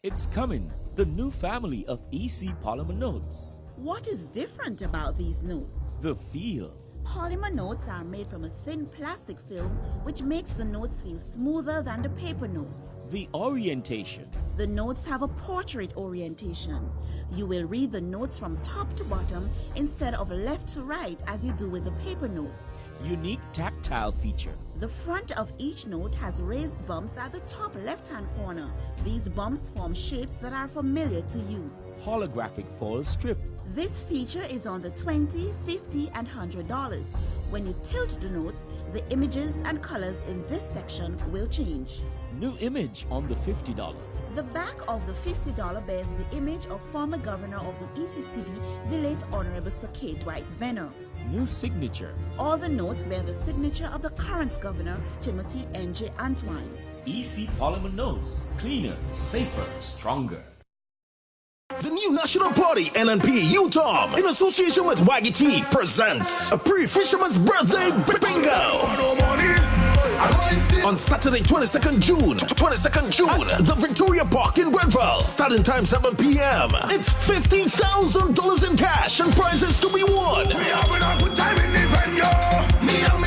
It's coming, the new family of EC polymer notes. What is different about these notes? The feel. Polymer notes are made from a thin plastic film which makes the notes feel smoother than the paper notes. The orientation. The notes have a portrait orientation. You will read the notes from top to bottom instead of left to right as you do with the paper notes. Unique tactile feature. The front of each note has raised bumps at the top left-hand corner. These bumps form shapes that are familiar to you. Holographic foil strip. This feature is on the $20, $50, and $100. When you tilt the notes, the images and colors in this section will change. New image on the $50. The back of the $50 bears the image of former governor of the ECCB, the late Honorable Sir K. Dwight Venner. New signature. All the notes bear the signature of the current governor, Timothy N.J. Antoine. EC polymer notes. Cleaner, safer, stronger. The new national party, NNP UTOM, in association with WeiVybz, presents a pre-fisherman's birthday bingo. On Saturday, 22nd June, the Victoria Park in Grenville, starting time 7 p.m. It's $50,000 in cash and prizes to be won.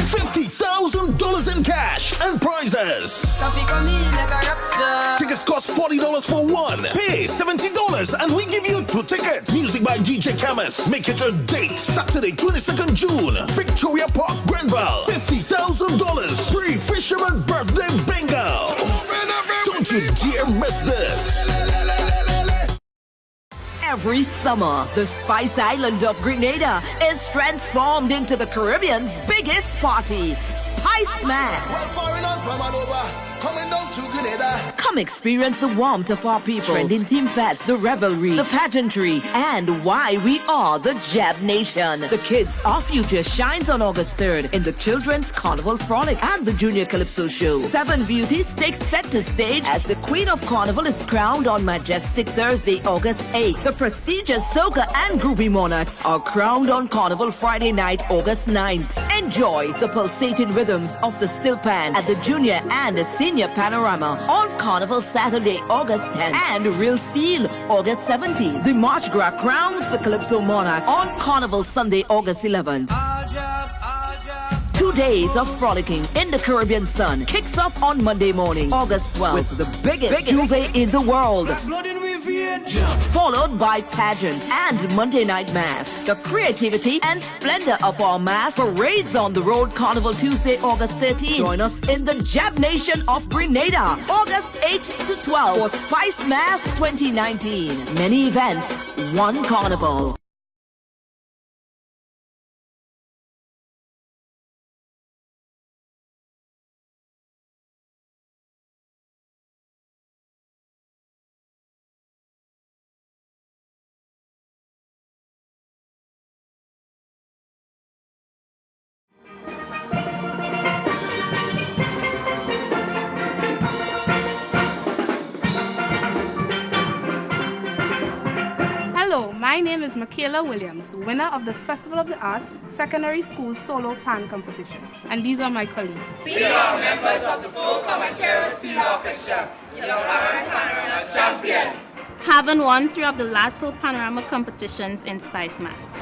$50,000 in cash and prizes. Tickets cost $40 for one. Pay $70 and we give you 2 tickets. Music by DJ Chemist. Make it a date. Saturday, 22nd June, Victoria Park, Grenville. $50,000 free fisherman birthday bingo. Don't you dare miss this. Every summer, the Spice Island of Grenada is transformed into the Caribbean's biggest party, Spice Man. Come experience the warmth of our people, trending theme fats, the revelry, the pageantry, and why we are the Jab Nation. The Kids Our Future shines on August 3rd in the Children's Carnival Frolic and the Junior Calypso Show. 7 beauties take center stage as the Queen of Carnival is crowned on majestic Thursday, August 8th. The prestigious Soca and Groovy Monarchs are crowned on Carnival Friday night, August 9th. Enjoy the pulsating rhythms of the Still Pan at the Junior and the Senior Panorama on Carnival Saturday, August 10th, and Real Steel, August 17th. The March Gras crowns the Calypso Monarch on Carnival Sunday, August 11th. 2 days of frolicking in the Caribbean sun kicks off on Monday morning, August 12th, with the biggest Juve in the world, followed by pageant and Monday night mass. The creativity and splendor of our mass parades on the road Carnival Tuesday, August 13th. Join us in the Jab Nation of Grenada, August 8th to 12th for Spice Mass 2019. Many events, one carnival. Hello, my name is Michaela Williams, winner of the Festival of the Arts Secondary School Solo Pan Competition. And these are my colleagues. We are members of the Full Comancheros Field Orchestra, your current panorama champions. Having won 3 of the last 4 panorama competitions in Spice Mass.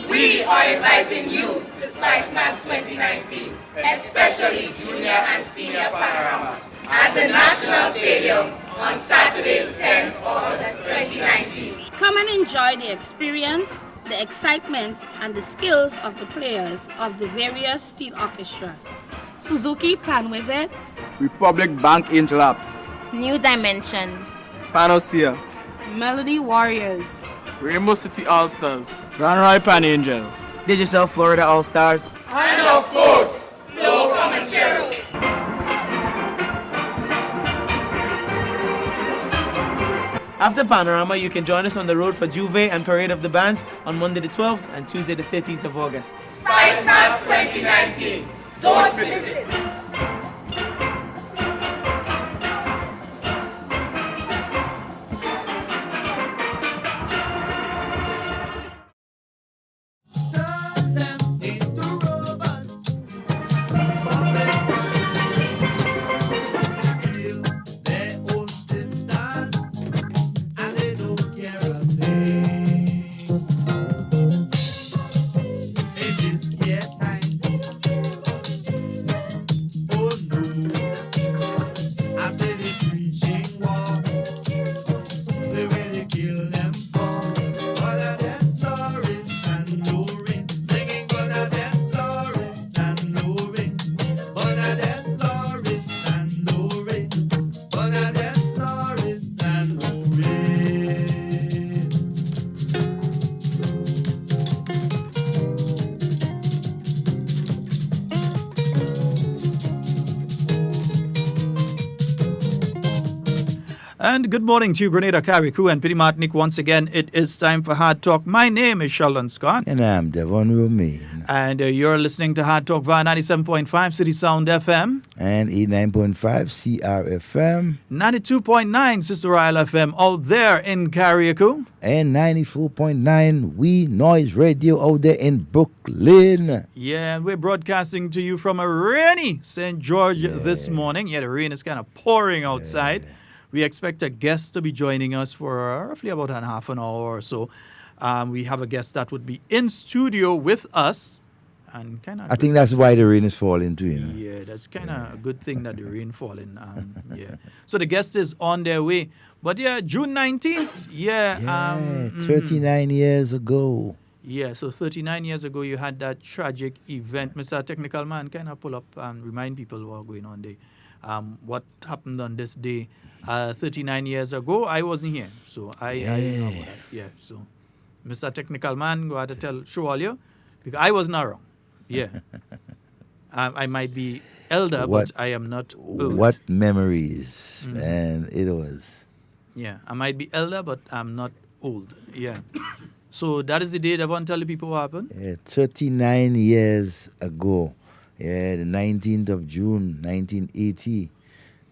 We are inviting you to Spice Mass 2019, especially Junior and Senior Panorama, at the National Stadium on Saturday, 10th August 2019. Come and enjoy the experience, the excitement, and the skills of the players of the various steel orchestra. Suzuki Pan Wizards, Republic Bank Angel Apps, New Dimension, Panacea, Melody Warriors, Rainbow City All Stars, Ranroy Pan Angels, Digital Florida All Stars, and of course, Flow Comancheros. After Panorama, you can join us on the road for Juve and Parade of the Bands on Monday the 12th and Tuesday the 13th of August. Spice Mass 2019. Don't miss it. And good morning to you, Grenada, Carriacou, and Pity Martinique. Once again, it is time for Hard Talk. My name is Sheldon Scott. And I'm Devon Romain. And you're listening to Hard Talk via 97.5 City Sound FM. And 89.5 CRFM. 92.9 Sister Royal FM out there in Carriacou. And 94.9 We Noise Radio out there in Brooklyn. Yeah, we're broadcasting to you from a rainy St. George this morning. Yeah, the rain is kind of pouring outside. We expect a guest to be joining us for roughly about half an hour or so. We have a guest that would be in studio with us. And I think that's why the rain is falling too, you know. Yeah, that's kind of a good thing that the rain falling. So the guest is on their way. But yeah, June 19th. 39 years ago. Yeah, so 39 years ago you had that tragic event. Mr. Technical Man, kind of pull up and remind people what going on there. What happened on this day 39 years ago? I wasn't here, so I don't know about that. Yeah, so Mr. Technical Man, go ahead to show all you, because I was not wrong. Yeah, I might be elder, but I am not old. What memories, man, it was. Yeah, I might be elder, but I'm not old. Yeah. So that is the day that I want to tell the people what happened. 39 years ago. Yeah, the 19th of June, 1980.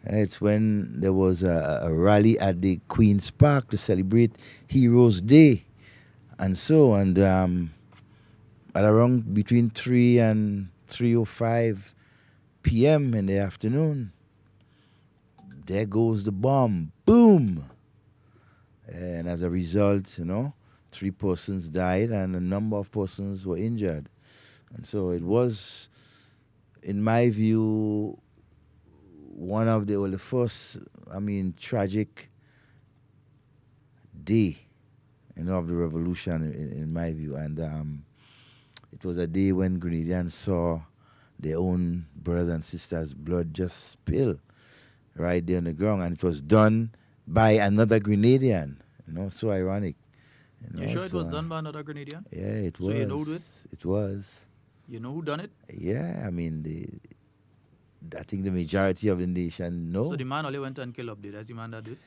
It's when there was a rally at the Queen's Park to celebrate Heroes Day. And at around between 3 and 3:05 p.m. in the afternoon, there goes the bomb. Boom! And as a result, 3 persons died and a number of persons were injured. And so it was, in my view, one of the first, tragic day, of the revolution, in my view. And it was a day when Grenadians saw their own brothers and sisters' blood just spill right there on the ground. And it was done by another Grenadian, so ironic. You sure it was done by another Grenadian? Yeah, it was. So you know it? It was. You know who done it? Yeah, I think the majority of the nation know. So the man only went and killed up there. That's the man that did it?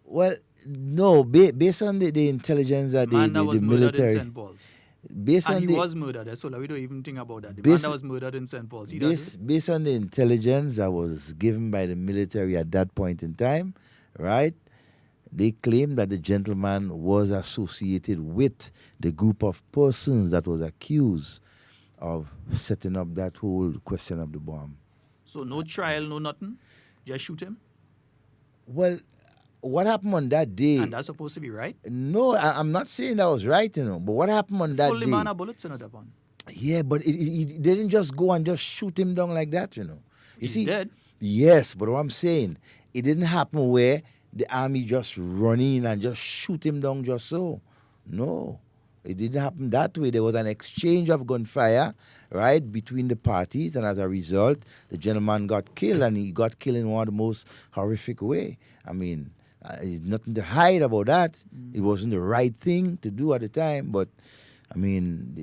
Well, no. Based on the intelligence that the military. In St. Paul's. He was murdered. That's all. We don't even think about that. The man that was murdered in St. Paul's. Based on the intelligence that was given by the military at that point in time, right? They claimed that the gentleman was associated with the group of persons that was accused of setting up that whole question of the bomb. So no trial, no nothing? Just shoot him? Well, what happened on that day... And that's supposed to be right? No, I'm not saying that was right, but what happened on that day... Fully man of bullets in that one. Yeah, but it didn't just go and just shoot him down like that, He's dead? Yes, but what I'm saying, it didn't happen where the army just run in and just shoot him down just so. No, it didn't happen that way. There was an exchange of gunfire, right, between the parties, and as a result, the gentleman got killed, and he got killed in one of the most horrific way. There's nothing to hide about that. It wasn't the right thing to do at the time, but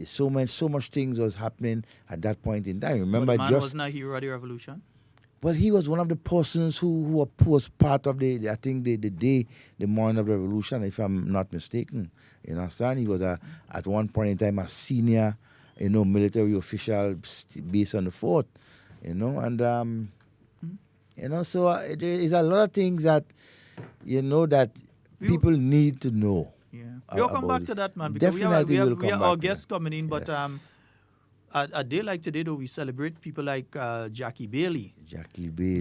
so much things was happening at that point in time. Remember, the man was not a hero of the revolution? Well, he was one of the persons who was part of the morning of the revolution, if I'm not mistaken. You understand? He was at one point in time a senior, military official based on the fort, so there is a lot of things that, that people need to know. Yeah, we'll come back to that, man, because we have our guests coming in, but a day like today, though, we celebrate people like Jackie Bailey.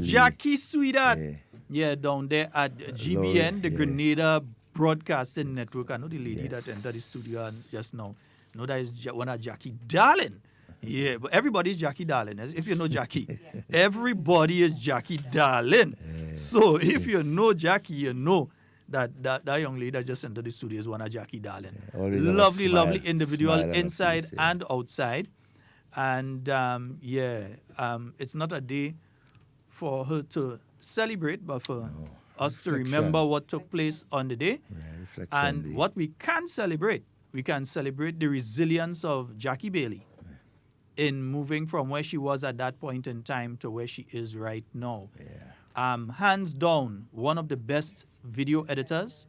Jackie Sweetheart. Yeah, down there at GBN, the Grenada Broadcasting Network. I know the lady that entered the studio just now. I know that is one of Jackie Darling. Yeah, but everybody's Jackie Darling. If you know Jackie, everybody is Jackie Darling. So if you know Jackie, you know that young lady that just entered the studio is one of Jackie Darling. Lovely individual inside and outside. And it's not a day for her to celebrate, but for us to remember what took place on the day. And what we can celebrate the resilience of Jackie Bailey in moving from where she was at that point in time to where she is right now. hands down, one of the best video editors,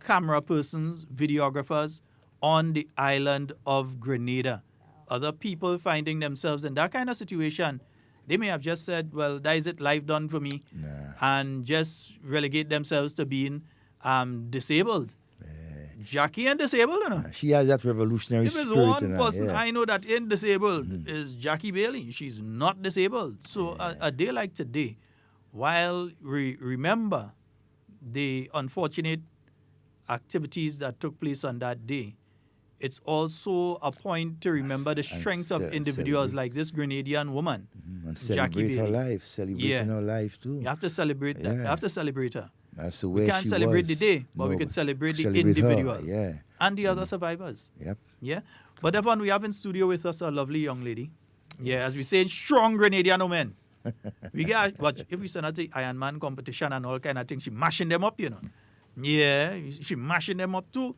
camera persons, videographers on the island of Grenada. Other people finding themselves in that kind of situation, they may have just said, well, that is it, life done for me, and just relegate themselves to being disabled. Jackie ain't disabled, you know. She has that revolutionary spirit. If there's one person I know that ain't disabled, is Jackie Bailey. She's not disabled. So a day like today, while we remember the unfortunate activities that took place on that day, it's also a point to remember the strength of individuals like this Grenadian woman, and Jackie celebrate her Bailey. life, celebrating her life too. You have to celebrate that. You have to celebrate her. That's the way we can't she celebrate was. the day, but we can celebrate the individual and the other survivors. Yep. Yeah. But Devon, we have in studio with us a lovely young lady. Yeah, as we say, strong Grenadian women. We get watch if we send her to Ironman competition and all kind of things, she mashing them up, you know. Yeah, she mashing them up too.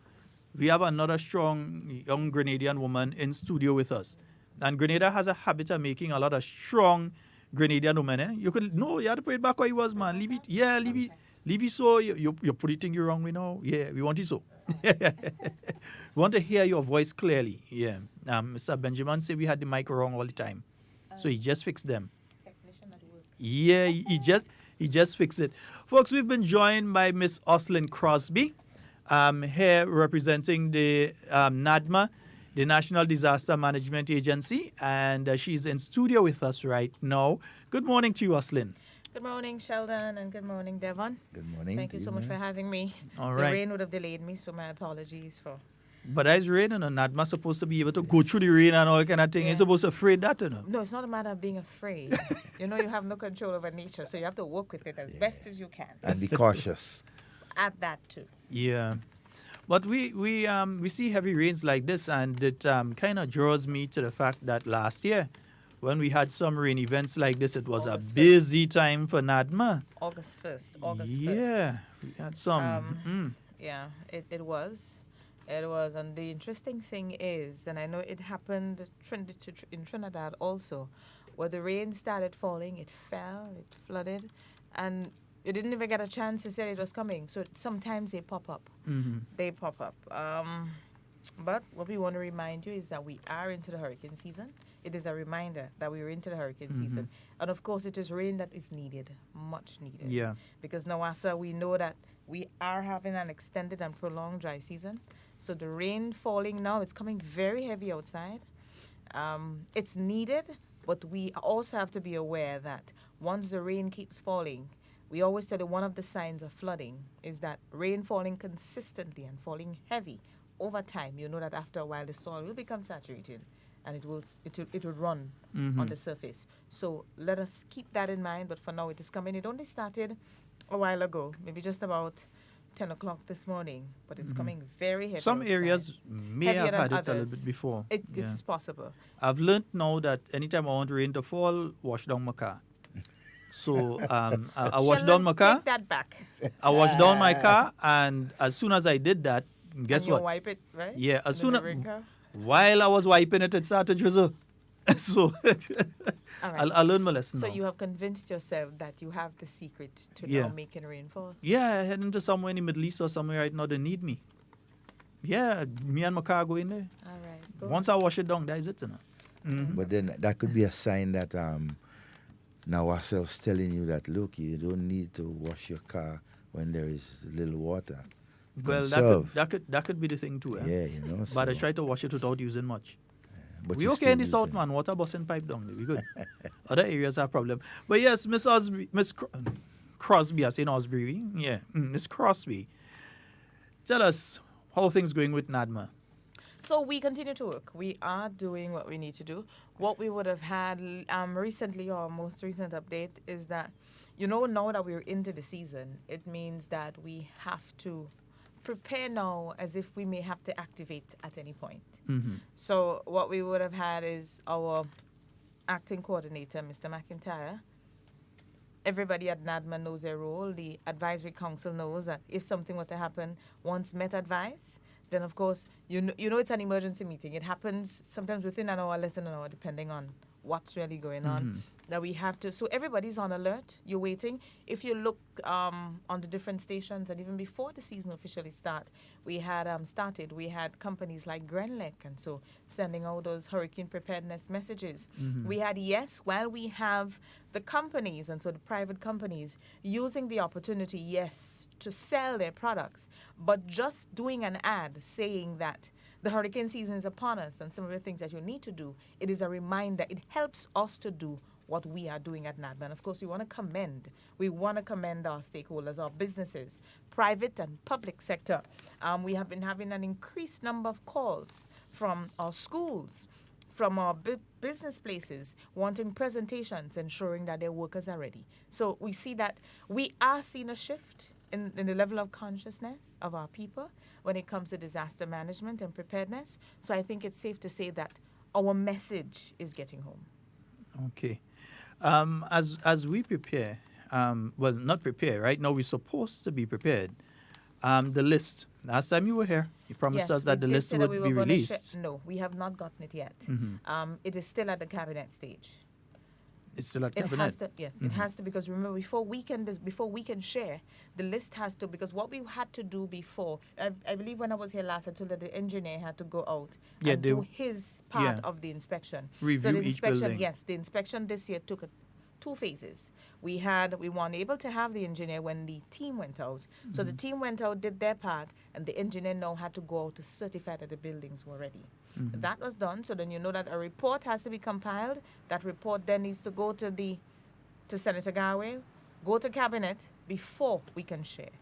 We have another strong young Grenadian woman in studio with us. And Grenada has a habit of making a lot of strong Grenadian women. Eh? You could no, you have to put it back where it was, man. Leave it. Yeah, leave it. Leave it so. You're putting it wrong, we know. Yeah, we want it so. We want to hear your voice clearly. Yeah. Mr. Benjamin said we had the mic wrong all the time. So he just fixed them. Technician at work. Yeah, he just fixed it. Folks, we've been joined by Miss Oslin Crosby, here representing the NADMA, the National Disaster Management Agency, and she's in studio with us right now. Good morning to you, Oslin. Good morning, Sheldon, and good morning, Devon. Good morning. Thank you so much for having me. All the right. rain would have delayed me, so my apologies for... But that's rain, and NADMA's supposed to be able to go through the rain and all kind of thing. You're supposed to afraid that, you know. No, it's not a matter of being afraid. You have no control over nature, so you have to work with it as best as you can. And be cautious. Add that too. Yeah. But we see heavy rains like this, and it kind of draws me to the fact that last year, when we had some rain events like this, it was August a busy time for NADMA. August 1st. August 1st. Yeah, we had some. Yeah, it was. It was. And the interesting thing is, and I know it happened in Trinidad also, where the rain started falling, it fell, it flooded, and you didn't even get a chance to say it was coming. So sometimes they pop up. Mm-hmm. They pop up. But what we want to remind you is that we are into the hurricane season. It is a reminder that we are into the hurricane season. And of course, it is rain that is needed, much needed. Yeah. Because Nawasa, we know that we are having an extended and prolonged dry season. So the rain falling now, it's coming very heavy outside. It's needed, but we also have to be aware that once the rain keeps falling, we always say that one of the signs of flooding is that rain falling consistently and falling heavy over time. You know that after a while the soil will become saturated and it will run on the surface. So let us keep that in mind. But for now, it is coming. It only started a while ago, maybe just about 10 o'clock this morning, but it's coming very heavy. Some outside. areas may have had it a little bit before. It is possible. I've learned now that anytime I want rain to fall, wash down my car. So I washed down my car. Take that back. I washed down my car, and as soon as I did that, guess and you what? wipe it, right? Yeah, as In soon the as rain car? while I was wiping it, it started to drizzle. So All right. I learned my lesson. So now. you have convinced yourself that you have the secret to Yeah. now making rainfall. Yeah, heading to somewhere in the Middle East or somewhere right now they need me. Yeah, me and my car go in there. All right. Go Once I wash it down, that is it. You know? But then that could be a sign that now ourselves telling you that, look, you don't need to wash your car when there is little water. Well, Conserve. that could be the thing too. Eh? Yeah, you know. But I so- try to wash it without using much. but We you okay in the still south, use man. Water busting pipe down there. We good. Other areas have problem. But yes, Miss Crosby, I say in Osbury. Yeah, Miss Crosby. Tell us how things going with NADMA. So we continue to work. We are doing what we need to do. What we would have had recently, or most recent update, is that, now that we're into the season, it means that we have to prepare now as if we may have to activate at any point. So what we would have had is our acting coordinator, Mr. McIntyre. Everybody at NADMA knows their role. The advisory council knows that if something were to happen, once Met advice, then of course, you know it's an emergency meeting. It happens sometimes within an hour, less than an hour, depending on what's really going on. That we have to, so everybody's on alert. You're waiting. If you look on the different stations, and even before the season officially we had companies like Grenlec and so sending out those hurricane preparedness messages. We had, while we have the companies, and so the private companies using the opportunity, to sell their products, but just doing an ad saying that the hurricane season is upon us and some of the things that you need to do, it is a reminder. It helps us to do what we are doing at NADMA. And of course, we want to commend our stakeholders, our businesses, private and public sector. We have been having an increased number of calls from our schools, from our business places, wanting presentations, ensuring that their workers are ready. So we see that we are seeing a shift in the level of consciousness of our people when it comes to disaster management and preparedness. So I think it's safe to say that our message is getting home. Okay. As we prepare, not prepare, right now we're supposed to be prepared. The list, last time you were here, you promised us that the list would be released. No, we have not gotten it yet. It is still at the cabinet stage. It's still at cabinet? It has to, it has to, because remember, before we can share, the list has to, because what we had to do before, I believe when I was here last, I told that the engineer had to go out and do his part of the inspection. Review so the each building. Yes, the inspection this year took two phases. We weren't able to have the engineer when the team went out. So the team went out, did their part, and the engineer now had to go out to certify that the buildings were ready. That was done, so then you know that a report has to be compiled. That report then needs to go to Senator Garway, go to cabinet before we can share.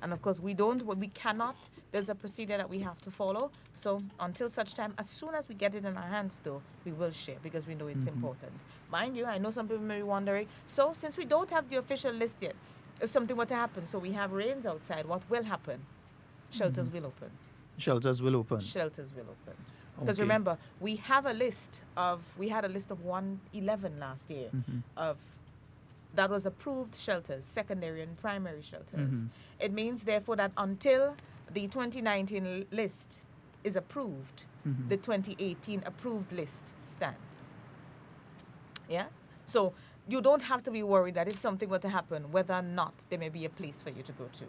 And of course, we cannot, there's a procedure that we have to follow. So until such time, as soon as we get it in our hands though, we will share because we know it's important. Mind you, I know some people may be wondering, so since we don't have the official list yet, if something were to happen, so we have rains outside, what will happen? Shelters will open. Shelters will open. Shelters will open. Because remember, we had a list of 111 last year that was approved shelters, secondary and primary shelters. It means, therefore, that until the 2019 list is approved, the 2018 approved list stands. Yes? So you don't have to be worried that if something were to happen, whether or not there may be a place for you to go to.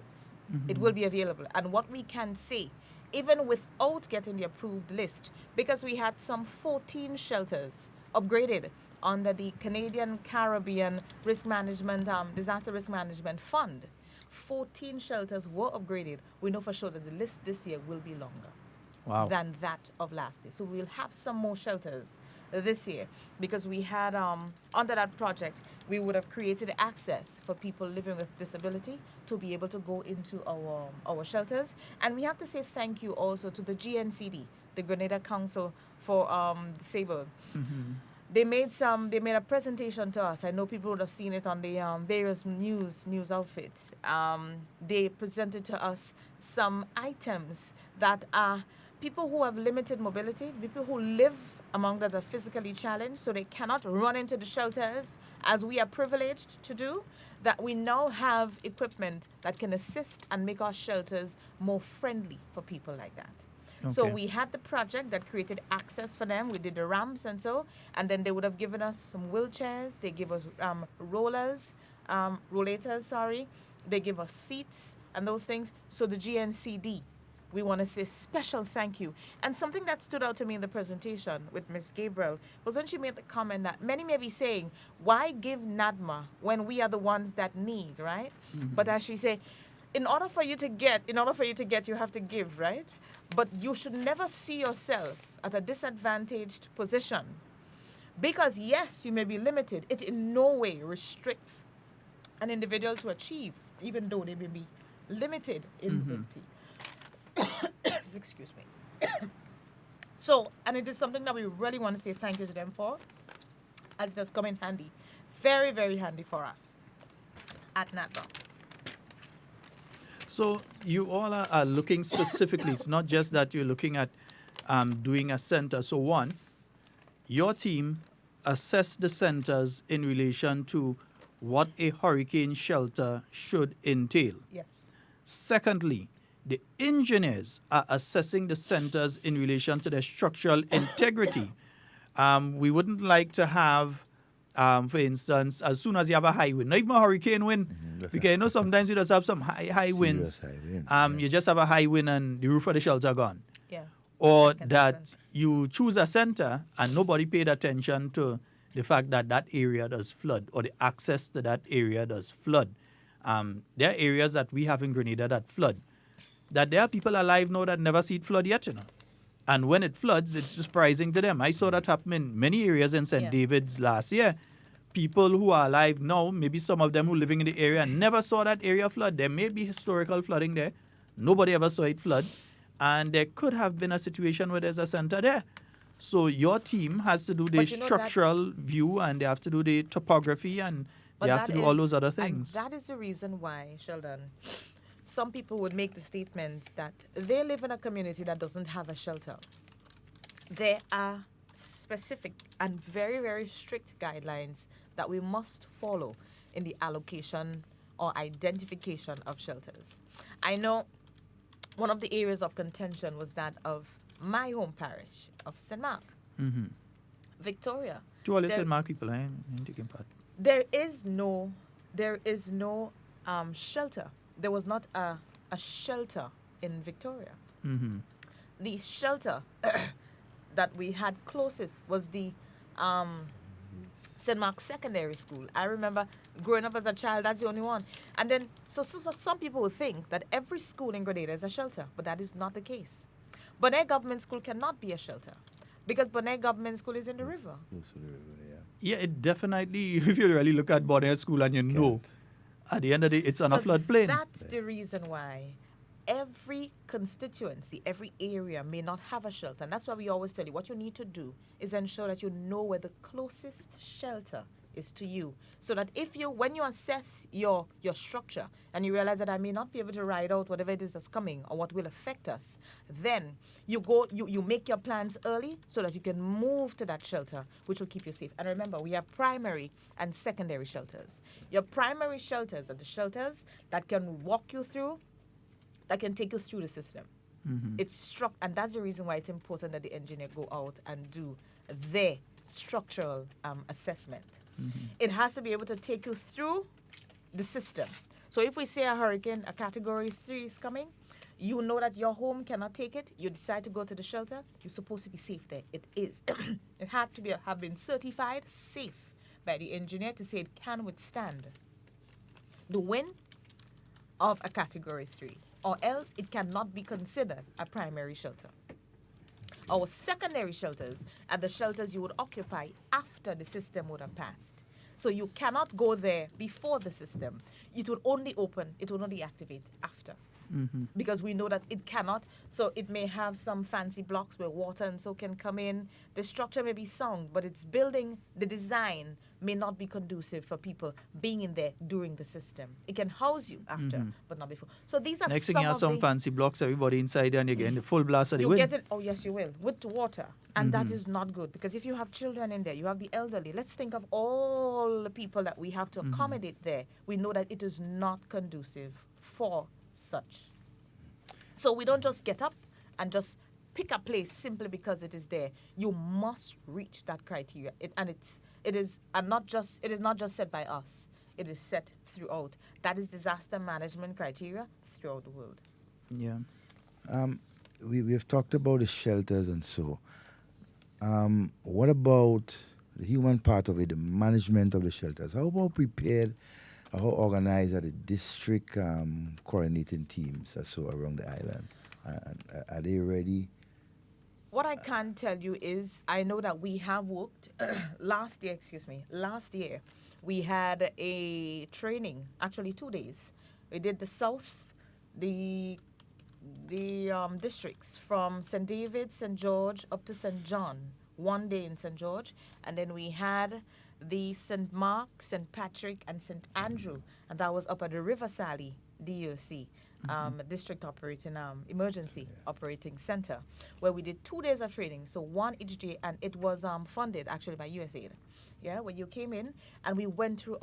It will be available. And what we can say, even without getting the approved list, because we had some 14 shelters upgraded under the Canadian Caribbean Risk Management, Disaster Risk Management Fund. 14 shelters were upgraded. We know for sure that the list this year will be longer than that of last year. So we'll have some more shelters this year because we had, under that project, we would have created access for people living with disability to be able to go into our shelters. And we have to say thank you also to the GNCD, the Grenada Council for Disabled. They made a presentation to us. I know people would have seen it on the various news outfits. They presented to us some items that are people who have limited mobility, people who live among us are physically challenged, so they cannot run into the shelters as we are privileged to do, that we now have equipment that can assist and make our shelters more friendly for people like that. Okay. So we had the project that created access for them. We did the ramps and then they would have given us some wheelchairs. They give us rollators. They give us seats and those things. So the GNCD, we want to say special thank you. And something that stood out to me in the presentation with Ms. Gabriel was when she made the comment that many may be saying, why give NADMA when we are the ones that need, right? But as she said, in order for you to get, you have to give, right? But you should never see yourself at a disadvantaged position. Because yes, you may be limited. It in no way restricts an individual to achieve, even though they may be limited in ability. Excuse me. So, and it is something that we really want to say thank you to them for, as it has come in handy. Very, very handy for us at NADMA. So you all are looking specifically. It's not just that you're looking at doing a center. So one, your team assessed the centers in relation to what a hurricane shelter should entail. Yes. Secondly, the engineers are assessing the centers in relation to their structural integrity. We wouldn't like to have, for instance, as soon as you have a high wind, not even a hurricane wind, because you know sometimes you just have some high winds. You just have a high wind and the roof of the shelter gone. Yeah. Or that you choose a center and nobody paid attention to the fact that that area does flood or the access to that area does flood. There are areas that we have in Grenada that flood. That there are people alive now that never see it flood yet, you know. And when it floods, it's surprising to them. I saw that happen in many areas in St. David's last year. People who are alive now, maybe some of them who are living in the area, never saw that area flood. There may be historical flooding there. Nobody ever saw it flood. And there could have been a situation where there's a center there. So your team has to do the structural view, and they have to do the topography, and they have to do all those other things. And that is the reason why, Sheldon, some people would make the statement that they live in a community that doesn't have a shelter. There are specific and very, very strict guidelines that we must follow in the allocation or identification of shelters. I know one of the areas of contention was that of my home parish of St. Mark, Victoria. To all the St. Mark people, I ain't taking part. There is no shelter. There was not a shelter in Victoria. The shelter that we had closest was the St. Mark's Secondary School. I remember growing up as a child, that's the only one. And then, so some people will think that every school in Grenada is a shelter, but that is not the case. Bonaire Government School cannot be a shelter because Bonaire Government School is in the river. Yeah, it definitely, if you really look at Bonaire School and you know, at the end of the day, it's on a floodplain. That's the reason why every constituency, every area may not have a shelter. And that's why we always tell you what you need to do is ensure that you know where the closest shelter is to you. So that when you assess your structure and you realize that I may not be able to ride out whatever it is that's coming or what will affect us, then you make your plans early so that you can move to that shelter, which will keep you safe. And remember, we have primary and secondary shelters. Your primary shelters are the shelters that can walk you through, that can take you through the system. It's and that's the reason why it's important that the engineer go out and do their structural assessment. It has to be able to take you through the system. So if we say a hurricane, a category 3 is coming, you know that your home cannot take it, you decide to go to the shelter, you're supposed to be safe there. It is. It had to have been certified safe by the engineer to say it can withstand the wind of a category 3, or else it cannot be considered a primary shelter. Our secondary shelters are the shelters you would occupy after the system would have passed. So you cannot go there before the system. It would only activate after. Because we know that it cannot. So it may have some fancy blocks where water and so can come in. The structure may be sound, but its building, the design may not be conducive for people being in there during the system. It can house you after, but not before. So these are next thing you have some fancy blocks, everybody inside and you're getting the full blast of the wind. You get it. Oh yes, you will, with water, and that is not good because if you have children in there, you have the elderly. Let's think of all the people that we have to accommodate there. We know that it is not conducive for such. So we don't just get up and just pick a place simply because it is there. You must reach that criteria. It is not just set by us. It is set throughout. That is disaster management criteria throughout the world. Yeah. We've talked about the shelters and so. What about the human part of it, the management of the shelters? How about prepared? How organized are the district coordinating teams so around the island? Are they ready? What I can tell you is I know that we have worked last year we had a training, actually 2 days. We did the south, the districts from St. David, St. George up to St. John, 1 day in St. George, and then we had the St. Mark, St. Patrick, and St. Andrew, and that was up at the River Sally DOC. district operating emergency operating center, where we did 2 days of training, so one each day, and it was funded actually by USAID. Yeah, when you came in, and we went through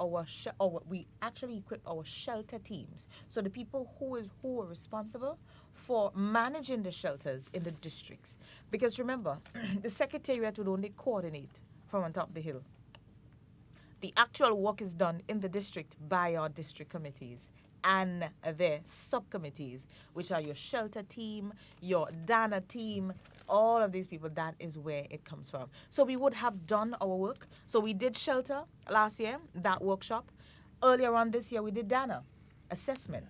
we actually equipped our shelter teams. So the people who were responsible for managing the shelters in the districts, because remember, the secretariat would only coordinate from on top of the hill. The actual work is done in the district by our district committees and their subcommittees, which are your shelter team, your DANA team, all of these people. That is where it comes from. So we would have done our work. So we did shelter last year, that workshop. Earlier on this year, we did DANA, assessment,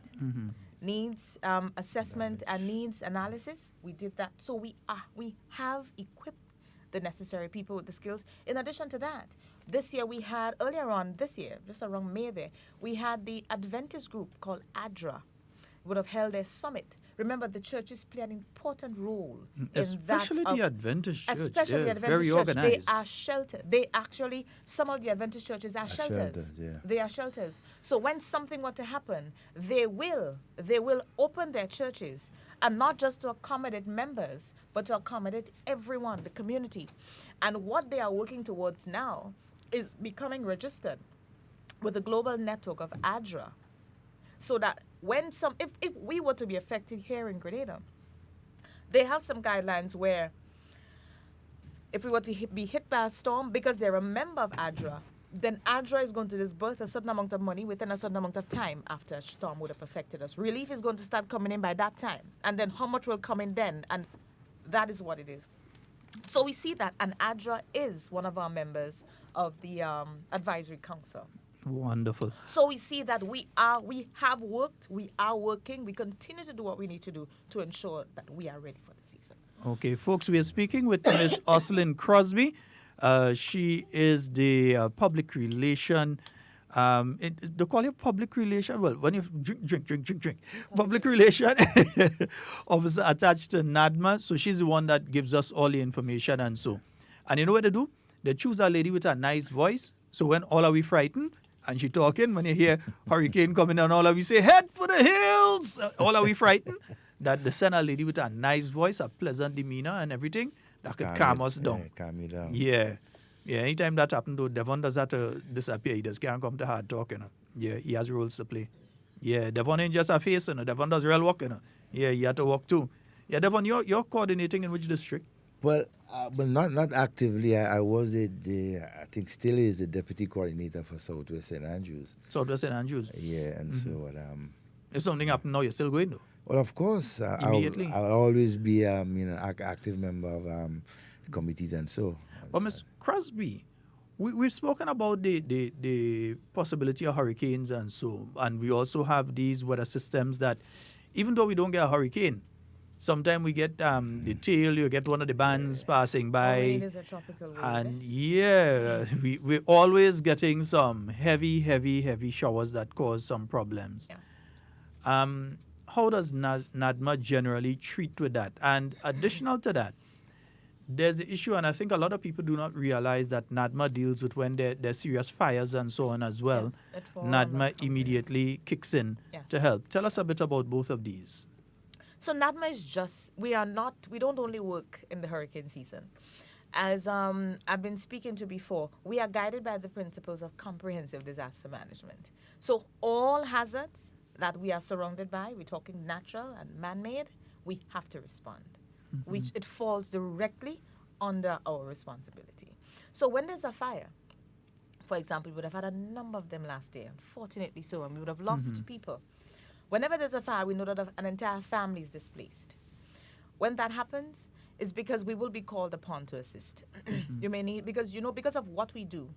needs assessment and needs analysis. We did that. So we have equipped the necessary people with the skills. In addition to that, this year we had, earlier on this year, just around May there, we had the Adventist group called ADRA, would have held their summit. Remember, the churches play an important role in especially that. The Adventist church. Especially the Adventist very church. organized. They are sheltered. They actually, some of the Adventist churches are shelters. They are shelters. So when something were to happen, they will open their churches, and not just to accommodate members, but to accommodate everyone, the community. And what they are working towards now is becoming registered with the global network of ADRA, so that when if we were to be affected here in Grenada, they have some guidelines where if we were to be hit by a storm, because they're a member of ADRA, then ADRA is going to disburse a certain amount of money within a certain amount of time after a storm would have affected us. Relief is going to start coming in by that time, and then how much will come in then, and that is what it is. So we see that, and ADRA is one of our members of the advisory council. Wonderful. So we see that we have worked, we are working, we continue to do what we need to do to ensure that we are ready for the season. Okay, folks, we are speaking with Ms. Ocelyn Crosby. She is the public relation. They call it public relation. Well, when you drink. Public relation officer attached to NADMA. So she's the one that gives us all the information and so. And you know what they do? They choose a lady with a nice voice. So when all are we frightened and she talking, when you hear hurricane coming and all of we say, head for the hills. All are we frightened? That they send a lady with a nice voice, a pleasant demeanor and everything that could calm us down. Yeah, calm you down. Yeah. Yeah, anytime that happens, though, Devon does have to disappear. He just can't come to hard talk, you know. Yeah, he has roles to play. Yeah, Devon ain't just a face, you know. Devon does real work, you know. Yeah, he had to work too. Yeah, Devon, you're coordinating in which district? Well, not actively. I was I think still is the deputy coordinator for Southwest St. Andrews. Southwest St. Andrews? Yeah, and so... if something happened now, you're still going, though? Well, of course. Immediately? I'll always be an active member of committees and so. But Ms. Crosby, we've spoken about the possibility of hurricanes and so, and we also have these weather systems that, even though we don't get a hurricane, sometimes we get the tail, you get one of the bands passing by. It is a tropical wave. And we're always getting some heavy showers that cause some problems. Yeah. How does NADMA generally treat with that? And additional to that, there's the issue, and I think a lot of people do not realize that NADMA deals with when there's serious fires and so on as well. Yeah, NADMA immediately kicks in to help. Tell us a bit about both of these. So NADMA is we don't only work in the hurricane season. As I've been speaking to before, we are guided by the principles of comprehensive disaster management. So all hazards that we are surrounded by, we're talking natural and man-made, we have to respond. It falls directly under our responsibility. So when there's a fire, for example, we would have had a number of them last year, unfortunately so, and we would have lost people. Whenever there's a fire, we know that an entire family is displaced. When that happens, it's because we will be called upon to assist. You may need, because of what we do,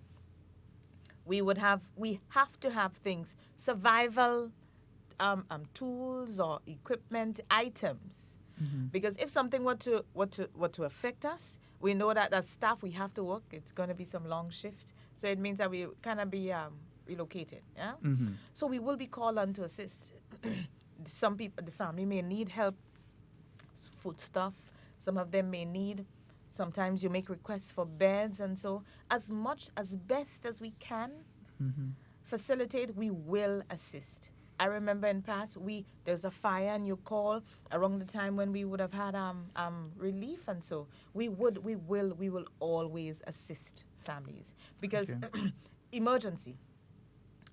we have to have things, survival tools or equipment items. Because if something were to affect us, we know that as staff we have to work. It's going to be some long shift, so it means that we cannot be relocated. Yeah. So we will be called on to assist. Some people, the family may need help, food stuff. Some of them may need. Sometimes you make requests for beds, and so as best as we can facilitate, we will assist. I remember in past, there's a fire and you call around the time when we would have had relief, and so we will always assist families because emergency.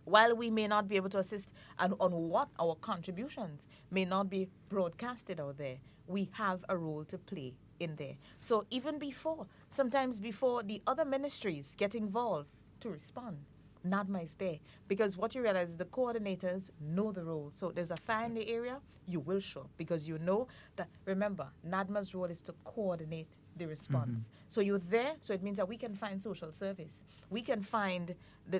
While we may not be able to assist on what our contributions may not be broadcasted out there, we have a role to play in there. So even sometimes before the other ministries get involved to respond, NADMA is there. Because what you realize is the coordinators know the role. So there's a fire in the area, you will show up because you know that, remember, NADMA's role is to coordinate the response. So you're there, so it means that we can find social service. We can find the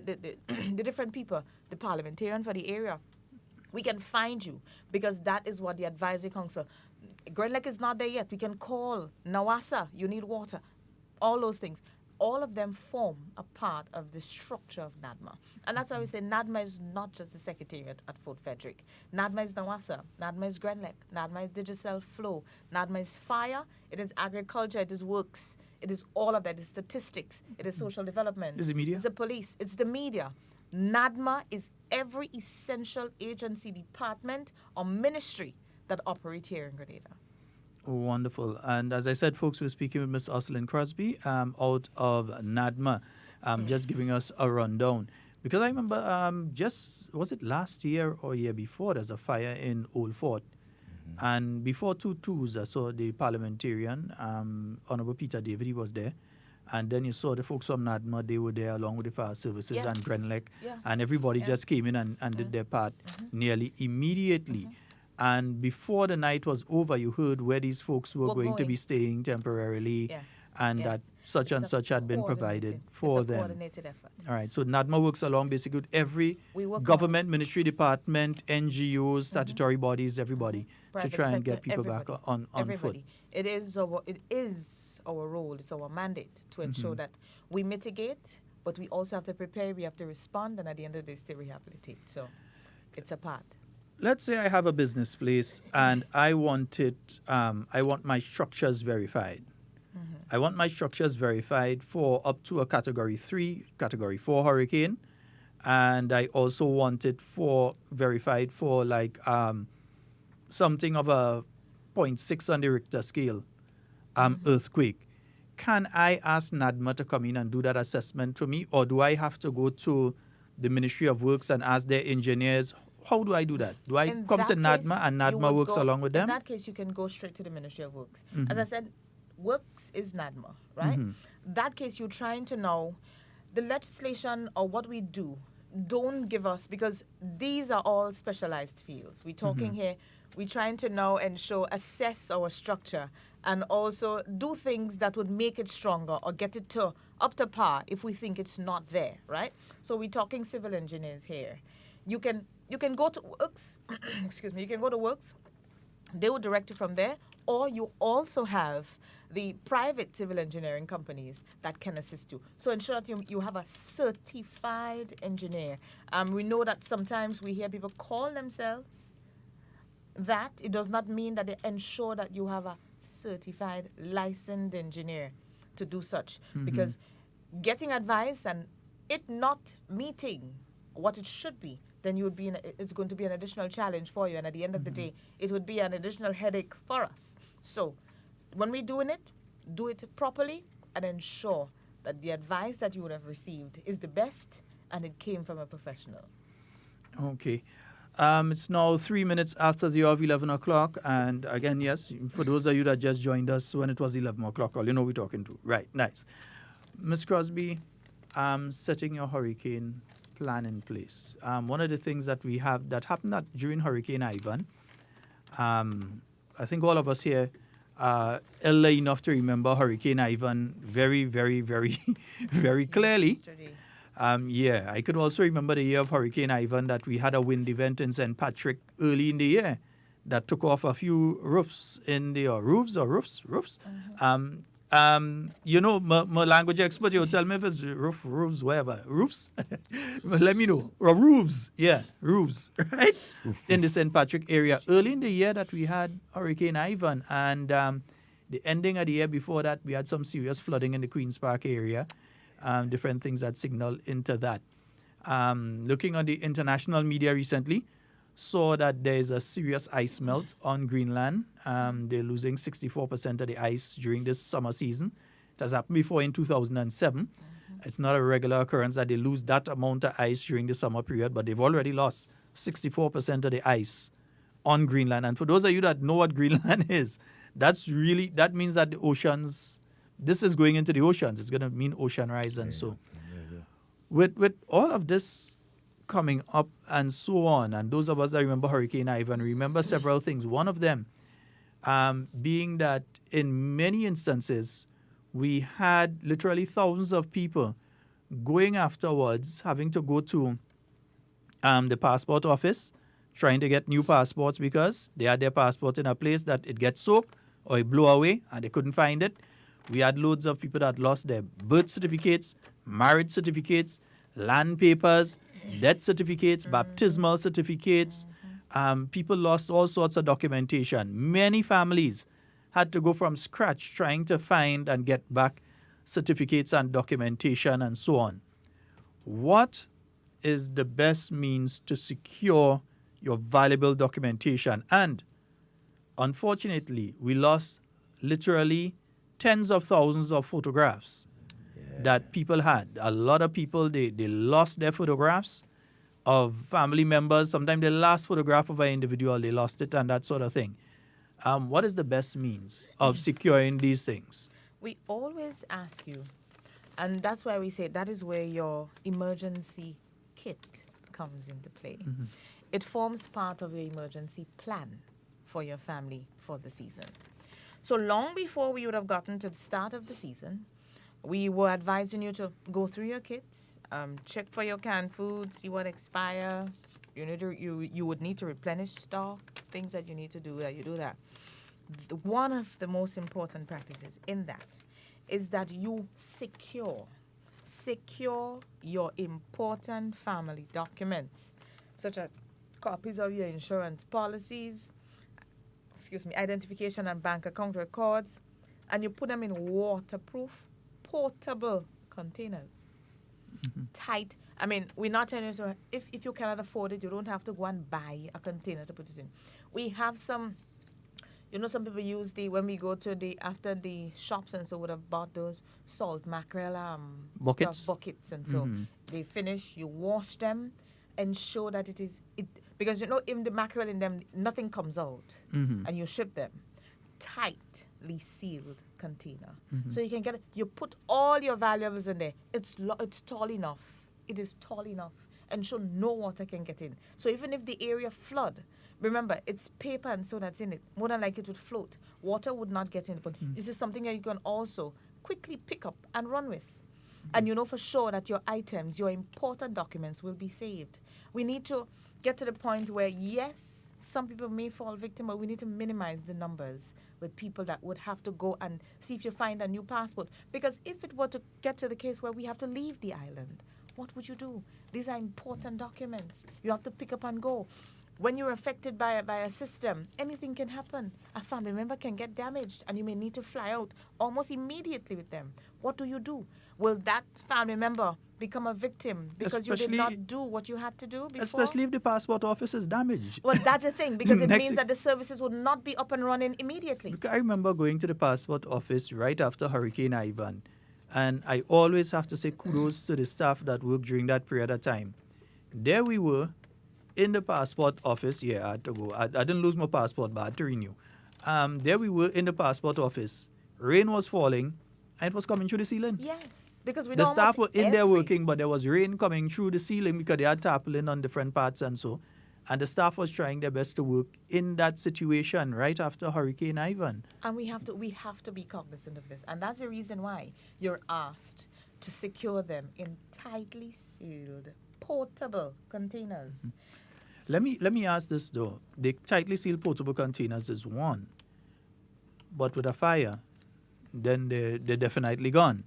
different people, the parliamentarian for the area. We can find you because that is what the advisory council, Grenlec is not there yet. We can call Nawasa, you need water, all those things. All of them form a part of the structure of NADMA. And that's why we say NADMA is not just the secretariat at Fort Frederick. NADMA is Nawasa, NADMA is Grenlec, NADMA is Digital Flow, NADMA is Fire, it is agriculture, it is works, it is all of that, it is statistics, it is social development. Is it media? It's the police, it's the media. NADMA is every essential agency, department, or ministry that operate here in Grenada. Wonderful. And as I said, folks, we're speaking with Ms. Ursuline Crosby out of NADMA, just giving us a rundown. Because I remember was it last year or year before, there's a fire in Old Fort. And before 2-2s, I saw the parliamentarian, Honorable Peter David, he was there. And then you saw the folks from NADMA, they were there along with the fire services and Grenlec. And everybody just came in and did their part nearly immediately. And before the night was over, you heard where these folks were going to be staying temporarily and that such and such had been provided for them. Coordinated effort. All right. So NADMA works along basically with every government, ministry, department, NGOs, statutory bodies, everybody, to try and get people back on foot. It is our role, it's our mandate to ensure that we mitigate, but we also have to prepare, we have to respond, and at the end of the day, still rehabilitate. So it's a part. Let's say I have a business place and I want my structures verified. I want my structures verified for up to a Category 3, Category 4 hurricane. And I also want it verified for like something of a 0.6 on the Richter scale earthquake. Can I ask NADMA to come in and do that assessment for me? Or do I have to go to the Ministry of Works and ask their engineers? How do I do that? Do I come to NADMA and NADMA works along with them? In that case, you can go straight to the Ministry of Works. As I said, Works is NADMA, right? That case, you're trying to know the legislation or what we do. Don't give us, because these are all specialized fields. We're talking here, we're trying to now assess our structure and also do things that would make it stronger or get it up to par if we think it's not there, right? So we're talking civil engineers here. You can go to Works, excuse me, you can go to Works, they will direct you from there, or you also have the private civil engineering companies that can assist you. So ensure that you have a certified engineer. We know that sometimes we hear people call themselves that. It does not mean that they ensure that you have a certified licensed engineer to do such. Because getting advice and it not meeting what it should be, then it's going to be an additional challenge for you. And at the end of the day, it would be an additional headache for us. So when we're doing it, do it properly and ensure that the advice that you would have received is the best and it came from a professional. Okay. It's now 3 minutes after the hour of 11 o'clock. And again, yes, for those of you that just joined us when it was 11 o'clock, all you know we're talking to. Right, nice. Ms. Crosby, setting your hurricane plan in place. One of the things that we have that happened during Hurricane Ivan, I think all of us here are elder enough to remember Hurricane Ivan very, very, very, very clearly. I could also remember the year of Hurricane Ivan that we had a wind event in St. Patrick early in the year that took off a few roofs in the roofs. My language expert, you'll tell me if it's roofs, whatever. Roofs? Let me know. Roofs. Yeah, roofs, right? In the St. Patrick area. Early in the year that we had Hurricane Ivan, and the ending of the year before that, we had some serious flooding in the Queen's Park area. Different things that signal into that. Looking on the international media recently, saw that there is a serious ice melt on Greenland. They're losing 64% of the ice during this summer season. It has happened before in 2007. It's not a regular occurrence that they lose that amount of ice during the summer period, but they've already lost 64% of the ice on Greenland. And for those of you that know what Greenland is, that means that the oceans, this is going into the oceans. It's going to mean ocean rise and so. With all of this coming up and so on, and those of us that remember Hurricane Ivan remember several things. One of them being that in many instances, we had literally thousands of people going afterwards, having to go to the passport office, trying to get new passports because they had their passport in a place that it gets soaked or it blew away and they couldn't find it. We had loads of people that lost their birth certificates, marriage certificates, land papers, death certificates, baptismal certificates. People lost all sorts of documentation. Many families had to go from scratch trying to find and get back certificates and documentation and so on. What is the best means to secure your valuable documentation? And unfortunately, we lost literally tens of thousands of photographs that people had. A lot of people, they lost their photographs of family members. Sometimes the last photograph of an individual, they lost it and that sort of thing. What is the best means of securing these things? We always ask you, and that's why we say that is where your emergency kit comes into play. It forms part of your emergency plan for your family for the season. So long before we would have gotten to the start of the season, we were advising you to go through your kits, check for your canned food, see what expire. You would need to replenish stock, things that you need to do that, you do that. One of the most important practices in that is that you secure your important family documents, such as copies of your insurance policies, identification and bank account records, and you put them in waterproof, portable containers. Tight. I mean, we're not telling you to, if you cannot afford it, you don't have to go and buy a container to put it in. We have some, some people use when we go to after the shops and so would have bought those salt mackerel buckets and so. They finish, you wash them, ensure that because in the mackerel in them, nothing comes out, and you ship them. Tightly sealed container. So you can you put all your valuables in there. It's tall enough. It is tall enough. And so no water can get in. So even if the area flood, remember, it's paper and so that's in it. More than likely it would float. Water would not get in. But this is something that you can also quickly pick up and run with. And you know for sure that your items, your important documents will be saved. We need to get to the point where, yes, some people may fall victim, but we need to minimize the numbers with people that would have to go and see if you find a new passport. Because if it were to get to the case where we have to leave the island, what would you do? These are important documents. You have to pick up and go. When you're affected by a system, anything can happen. A family member can get damaged, and you may need to fly out almost immediately with them. What do? Will that family member become a victim because you did not do what you had to do before? Especially if the passport office is damaged. Well, that's the thing, because it means that the services would not be up and running immediately. Because I remember going to the passport office right after Hurricane Ivan, and I always have to say kudos to the staff that worked during that period of time. There we were in the passport office. Yeah, I had to go. I didn't lose my passport, but I had to renew. There we were in the passport office. Rain was falling, and it was coming through the ceiling. Yes. Because the staff were in there working, but there was rain coming through the ceiling because they had tarpaulin on different parts and so. And the staff was trying their best to work in that situation right after Hurricane Ivan. And we have to be cognizant of this. And that's the reason why you're asked to secure them in tightly sealed, portable containers. Let me ask this though. The tightly sealed portable containers is one. But with a fire, then they're definitely gone.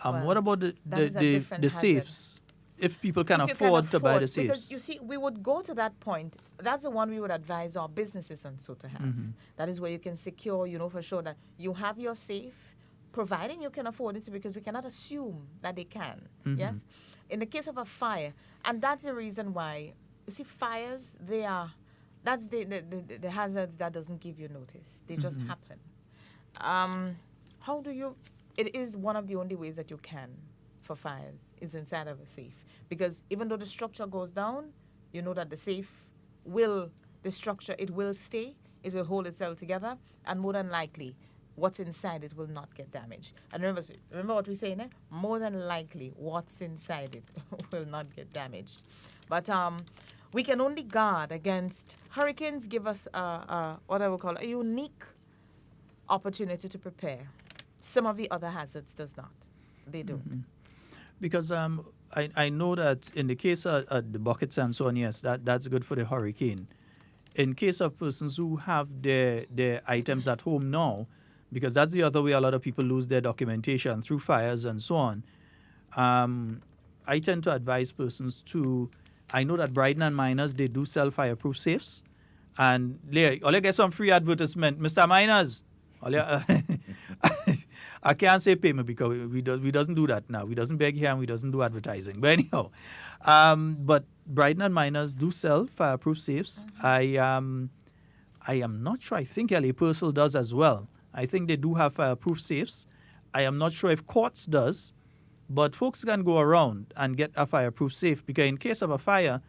What about the safes? If people can afford to buy the safes. Because you see, we would go to that point. That's the one we would advise our businesses and so to have. That is where you can secure, for sure that you have your safe, providing you can afford it, because we cannot assume that they can. Yes? In the case of a fire, and that's the reason why, you see, fires, they are that's the hazards that doesn't give you notice. They just happen. How do you? It is one of the only ways that you can for fires is inside of a safe, because even though the structure goes down, you know that the safe will stay. It will hold itself together, and more than likely, what's inside it will not get damaged. And remember what we're saying, eh? More than likely, what's inside it will not get damaged. But we can only guard against hurricanes. Give us what I would call a unique opportunity to prepare. Some of the other hazards does not. They don't. Because I know that in the case of the buckets and so on, yes, that's good for the hurricane. In case of persons who have their items at home now, because that's the other way a lot of people lose their documentation through fires and so on, I tend to advise persons to, I know that Brighton and Miners, they do sell fireproof safes. And I'll get some free advertisement. Mr. Miners, I can't say payment because we doesn't do that now. We doesn't beg here and we doesn't do advertising. But anyhow, but Brighton and Miners do sell fireproof safes. I am not sure. I think LA Purcell does as well. I think they do have fireproof safes. I am not sure if Quartz does, but folks can go around and get a fireproof safe because in case of a fire,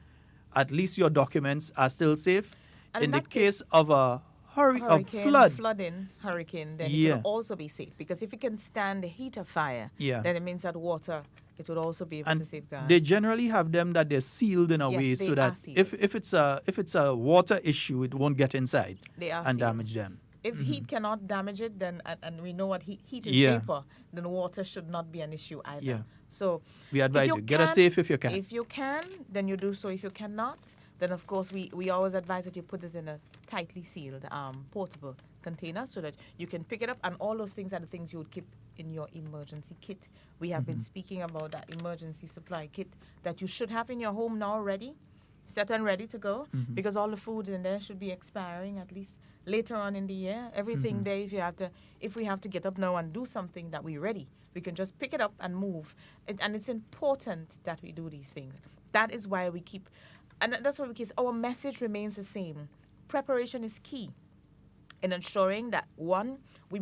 at least your documents are still safe. And in the case of a flooding hurricane, then it will also be safe, because if it can stand the heat of fire, then it means that water, it would also be able to safeguard. They generally have them that they're sealed in a way so that if it's a water issue, it won't get inside and damage them. If heat cannot damage it, then and we know what heat is vapor, then water should not be an issue either. Yeah. So we advise you get a safe if you can. If you can, then you do so. If you cannot, then of course we always advise that you put it in a tightly sealed portable container so that you can pick it up, and all those things are the things you would keep in your emergency kit. We have been speaking about that emergency supply kit that you should have in your home now ready, set and ready to go, because all the food in there should be expiring at least later on in the year. Everything there, if we have to get up now and do something that we're ready, we can just pick it up and move. And it's important that we do these things. That is why we keep, and that's why our message remains the same. Preparation is key in ensuring that, one, we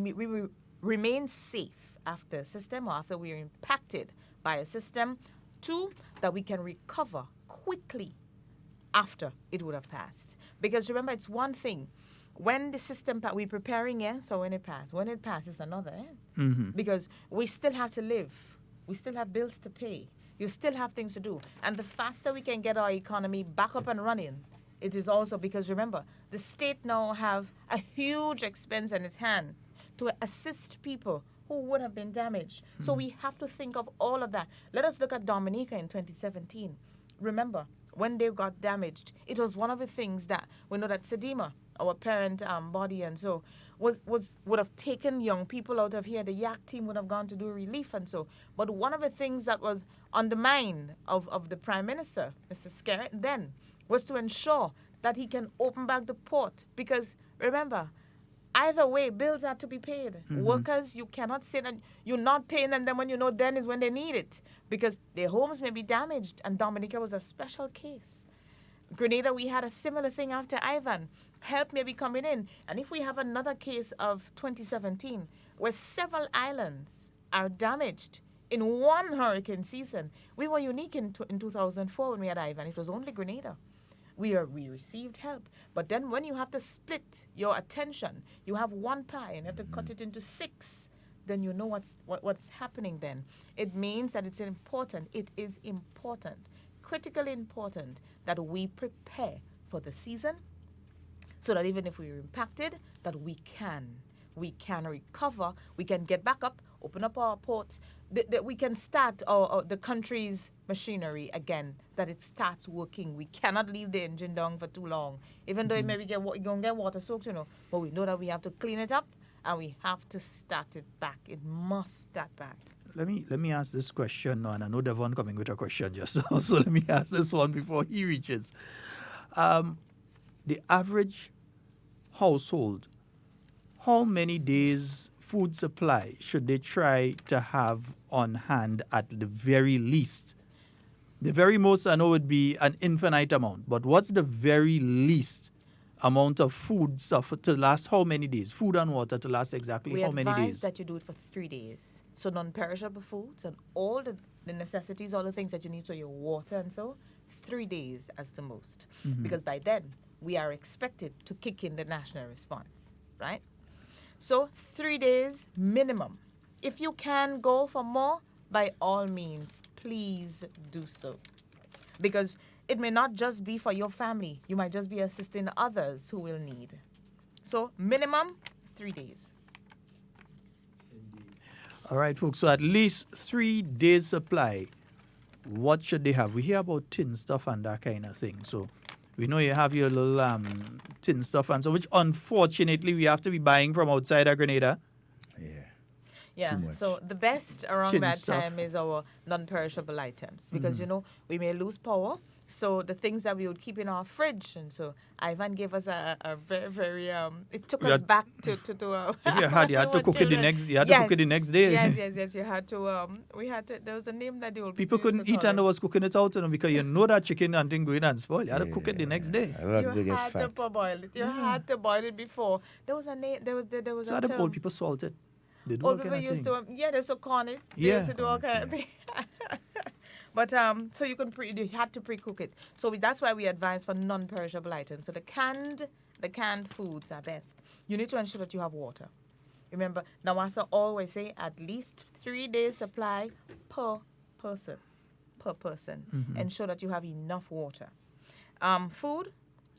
remain safe after a system or after we are impacted by a system. Two, that we can recover quickly after it would have passed. Because remember, it's one thing. When the system, we're preparing, so when it passes another, because we still have to live. We still have bills to pay. You still have things to do. And the faster we can get our economy back up and running, it is also because, remember, the state now have a huge expense in its hand to assist people who would have been damaged. So we have to think of all of that. Let us look at Dominica in 2017. Remember, when they got damaged, it was one of the things that we know that SEDEMA, our parent body, and so would have taken young people out of here. The YAC team would have gone to do relief and so. But one of the things that was on the mind of the Prime Minister, Mr. Skerritt, then, was to ensure that he can open back the port. Because remember, either way, bills are to be paid. Workers, you cannot say that you're not paying them, then when you know then is when they need it. Because their homes may be damaged, and Dominica was a special case. Grenada, we had a similar thing after Ivan. Help may be coming in. And if we have another case of 2017, where several islands are damaged in one hurricane season, we were unique in 2004 when we had Ivan. It was only Grenada. We received help. But then when you have to split your attention, you have one pie and you have to cut it into 6, then you know what's happening then. It means that it's important. It is important, critically important, that we prepare for the season so that even if we're impacted, that we can recover, we can get back up, open up our ports, that we can start the country's machinery again, that it starts working. We cannot leave the engine down for too long, even though it maybe you're going to get water soaked, but we know that we have to clean it up and we have to start it back. It must start back. Let me ask this question now, and I know Devon coming with a question just now, so let me ask this one before he reaches. The average household, how many days food supply should they try to have on hand at the very least? The very most I know would be an infinite amount, but what's the very least amount of food stuff to last how many days? Food and water to last exactly how many days? We advise that you do it for 3 days. So non-perishable foods and all the necessities, all the things that you need, so your water and so, 3 days as the most. Because by then, we are expected to kick in the national response, right? So 3 days minimum. If you can go for more, by all means, please do so. Because it may not just be for your family. You might just be assisting others who will need. So minimum 3 days. All right, folks. So at least 3 days supply. What should they have? We hear about tin stuff and that kind of thing. So we know you have your little tin stuff and so, which unfortunately we have to be buying from outside of Grenada. Yeah, so the best around tin that stuff. time is our non-perishable items because, you know, we may lose power. So the things that we would keep in our fridge, and so Ivan gave us a very, very, it took us back to if you had to cook it the next, you had to cook it the next day. Yes, you had to, we had to, there was a name that the old people couldn't eat and I was cooking it out to them because you know that chicken and thing going and spoil. You had to cook it the next day. You had to boil it. You had to boil it before. There was a name, there was so a term. the old people salt it. They do Old all people kind of used thing. to, they used to corn it. They used to do all kind of thing. But so you had to pre-cook it. So that's why we advise for non-perishable items. So the canned foods are best. You need to ensure that you have water. Remember, Nawasa always say at least 3 days supply per person. Ensure that you have enough water. Food,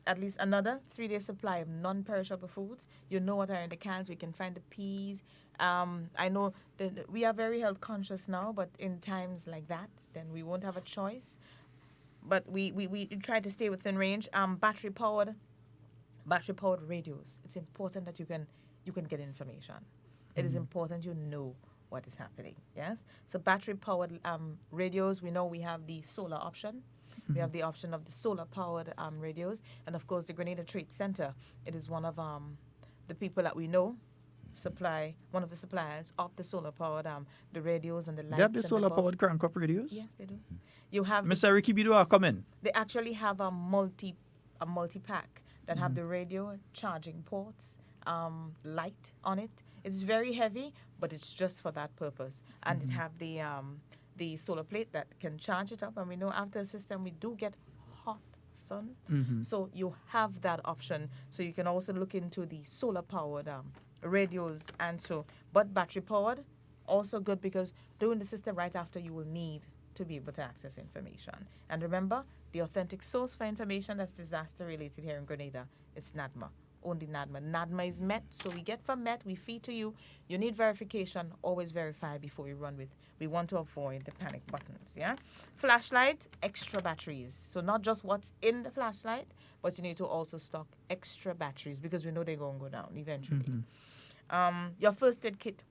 at least another 3 days supply of non-perishable foods. You know what are in the cans. We can find the peas. I know that we are very health conscious now, but in times like that, then we won't have a choice. But we try to stay within range. Battery powered radios. It's important that you can get information. It is important you know what is happening. Yes. So battery powered radios. We know we have the solar option. We have the option of the solar powered radios, and of course the Grenada Trade Center. It is one of the people that we know. One of the suppliers of the solar powered the radios and the lights. They have the solar powered crank up radios? Yes, they do. You have Mr. Ricky Bidua, come in. They actually have a multi pack that have the radio, charging ports, light on it. It's very heavy, but it's just for that purpose. And it have the solar plate that can charge it up, and we know after a system we do get hot sun. So you have that option. So you can also look into the solar powered radios and so, but battery powered also good because doing the system right after you will need to be able to access information. And remember, the authentic source for information that's disaster related here in Grenada is NADMA. Only NADMA. NADMA is Met, so we get from Met, we feed to you. You need verification, always verify before you run with. We want to avoid the panic buttons, yeah? Flashlight, extra batteries. So not just what's in the flashlight, but you need to also stock extra batteries because we know they're going to go down eventually. Your first aid kit.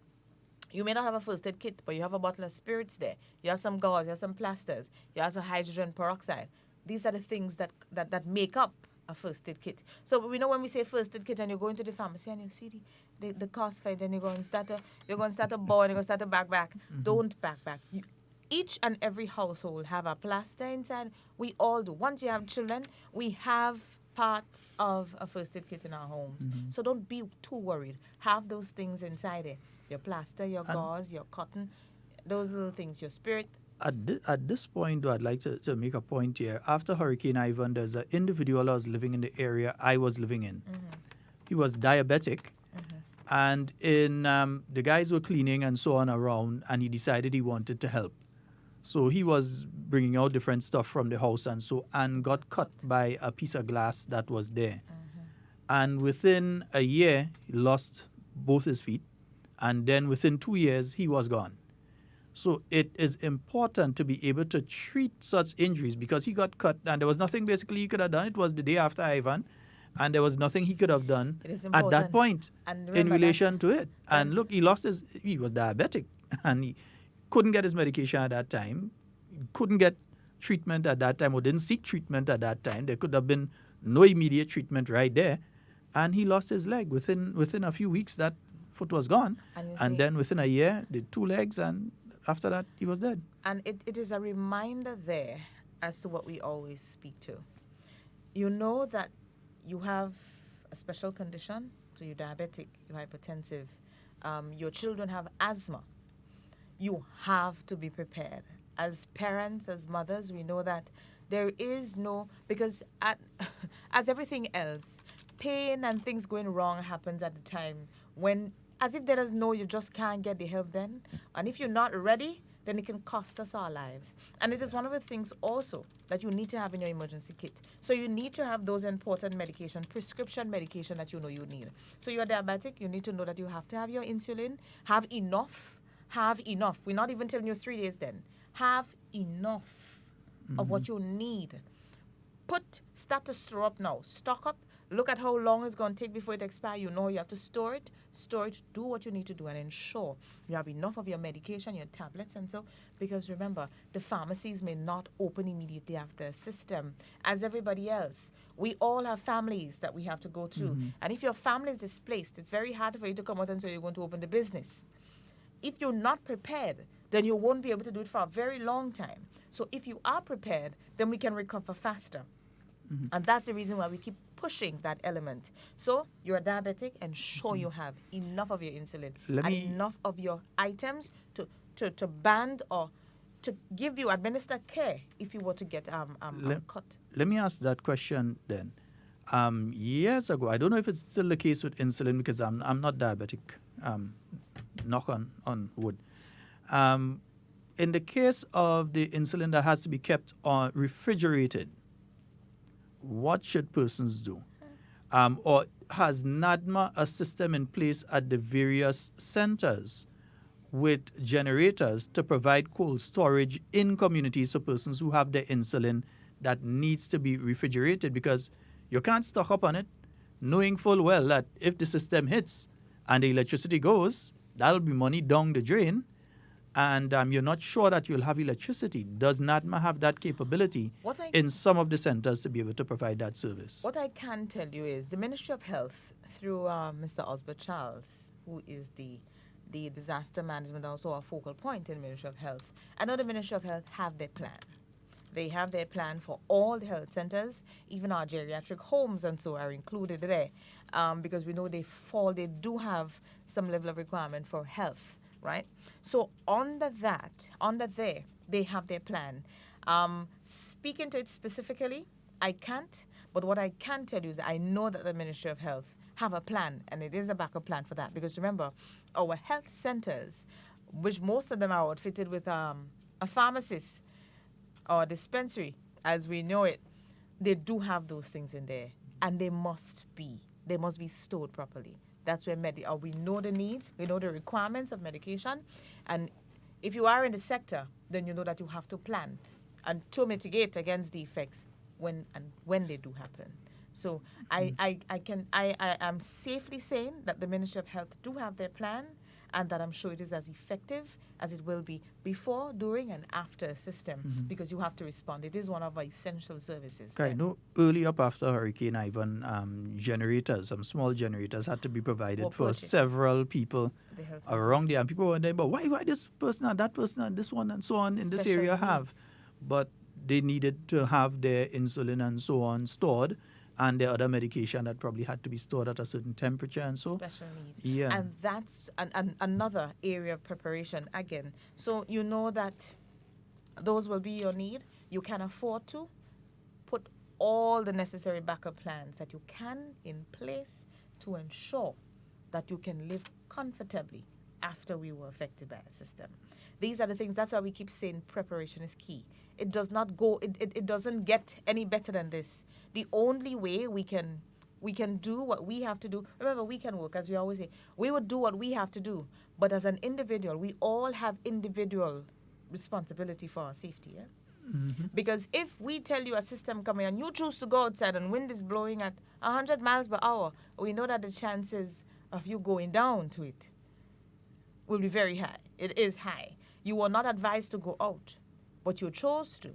You may not have a first aid kit, but you have a bottle of spirits there. You have some gauze, you have some plasters, you have some hydrogen peroxide. These are the things that make up a first aid kit. So we know when we say first aid kit and you go into the pharmacy and you see the cost for it, then you're going to start a bow and you're going to start a backpack. Don't backpack. Each and every household have a plaster inside. We all do. Once you have children, we have parts of a first aid kit in our homes. So don't be too worried. Have those things inside it. Your plaster, your gauze, your cotton, those little things, your spirit. At this point, though, I'd like to make a point here. After Hurricane Ivan, there's an individual that was living in the area I was living in. He was diabetic, and the guys were cleaning and so on around, and he decided he wanted to help. So he was bringing out different stuff from the house and got cut by a piece of glass that was there. And within a year, he lost both his feet. And then within 2 years, he was gone. So it is important to be able to treat such injuries because he got cut and there was nothing basically he could have done. It was the day after Ivan. And there was nothing he could have done at that point in relation to it. And look, he was diabetic and he couldn't get his medication at that time, couldn't get treatment at that time or didn't seek treatment at that time. There could have been no immediate treatment right there. And he lost his leg. Within a few weeks, that foot was gone. And then within a year, the 2 legs, and after that, he was dead. And it is a reminder there as to what we always speak to. You know that you have a special condition, so you're diabetic, you're hypertensive, your children have asthma, you have to be prepared. As parents, as mothers, we know that there is no, because as everything else, pain and things going wrong happens at the time when, as if there is no, you just can't get the help then. And if you're not ready, then it can cost us our lives. And it is one of the things also that you need to have in your emergency kit. So you need to have those important medication, prescription medication that you know you need. So you're diabetic, you need to know that you have to have your insulin, have enough. We're not even telling you 3 days then. Have enough of what you need. Start to store up now. Stock up. Look at how long it's going to take before it expires. You know you have to store it, do what you need to do, and ensure you have enough of your medication, your tablets, and so, because remember, the pharmacies may not open immediately after the system. As everybody else, we all have families that we have to go to. And if your family is displaced, it's very hard for you to come out and say you're going to open the business. If you're not prepared, then you won't be able to do it for a very long time. So if you are prepared, then we can recover faster. And that's the reason why we keep pushing that element. So you're diabetic, ensure you have enough of your insulin and enough of your items to band or to give you administer care if you were to get cut. Let me ask that question then. Years ago, I don't know if it's still the case with insulin because I'm not diabetic. Knock on wood. In the case of the insulin that has to be kept refrigerated, what should persons do? Or has NADMA a system in place at the various centers with generators to provide cold storage in communities for persons who have their insulin that needs to be refrigerated? Because you can't stock up on it, knowing full well that if the system hits and the electricity goes, that'll be money down the drain. And you're not sure that you'll have electricity. Does NADMA have that capability in some of the centers to be able to provide that service? What I can tell you is the Ministry of Health, through Mr. Osbert Charles, who is the disaster management, also a focal point in the Ministry of Health. I know the Ministry of Health have their plan. They have their plan for all the health centers, even our geriatric homes and so are included there, because we know they do have some level of requirement for health. Right? So under there, they have their plan. Speaking to it specifically, I can't, but what I can tell you is I know that the Ministry of Health have a plan, and it is a backup plan for that, because remember, our health centers, which most of them are outfitted with a pharmacist or a dispensary, as we know it, they do have those things in there, and they must be stored properly. That's where we know the needs, we know the requirements of medication, and if you are in the sector, then you know that you have to plan and to mitigate against the effects when they do happen. So I am safely saying that the Ministry of Health do have their plan, and that I'm sure it is as effective as it will be before, during, and after a system, because you have to respond. It is one of our essential services. I know early up after Hurricane Ivan, generators, some small generators had to be provided for several people around there. And people were wondering, but why this person and that person and this one and so on in this area have? But they needed to have their insulin and so on stored, and the other medication that probably had to be stored at a certain temperature and so. Special needs. Yeah. And that's another area of preparation again. So you know that those will be your need. You can afford to put all the necessary backup plans that you can in place to ensure that you can live comfortably after we were affected by a system. These are the things, that's why we keep saying preparation is key. It does not go, it doesn't get any better than this. The only way we can do what we have to do, remember, we can work, as we always say, we would do what we have to do, but as an individual, we all have individual responsibility for our safety, yeah? Because if we tell you a system coming and you choose to go outside and wind is blowing at 100 miles per hour, we know that the chances of you going down to it will be very high. It is high. You were not advised to go out, but you chose to.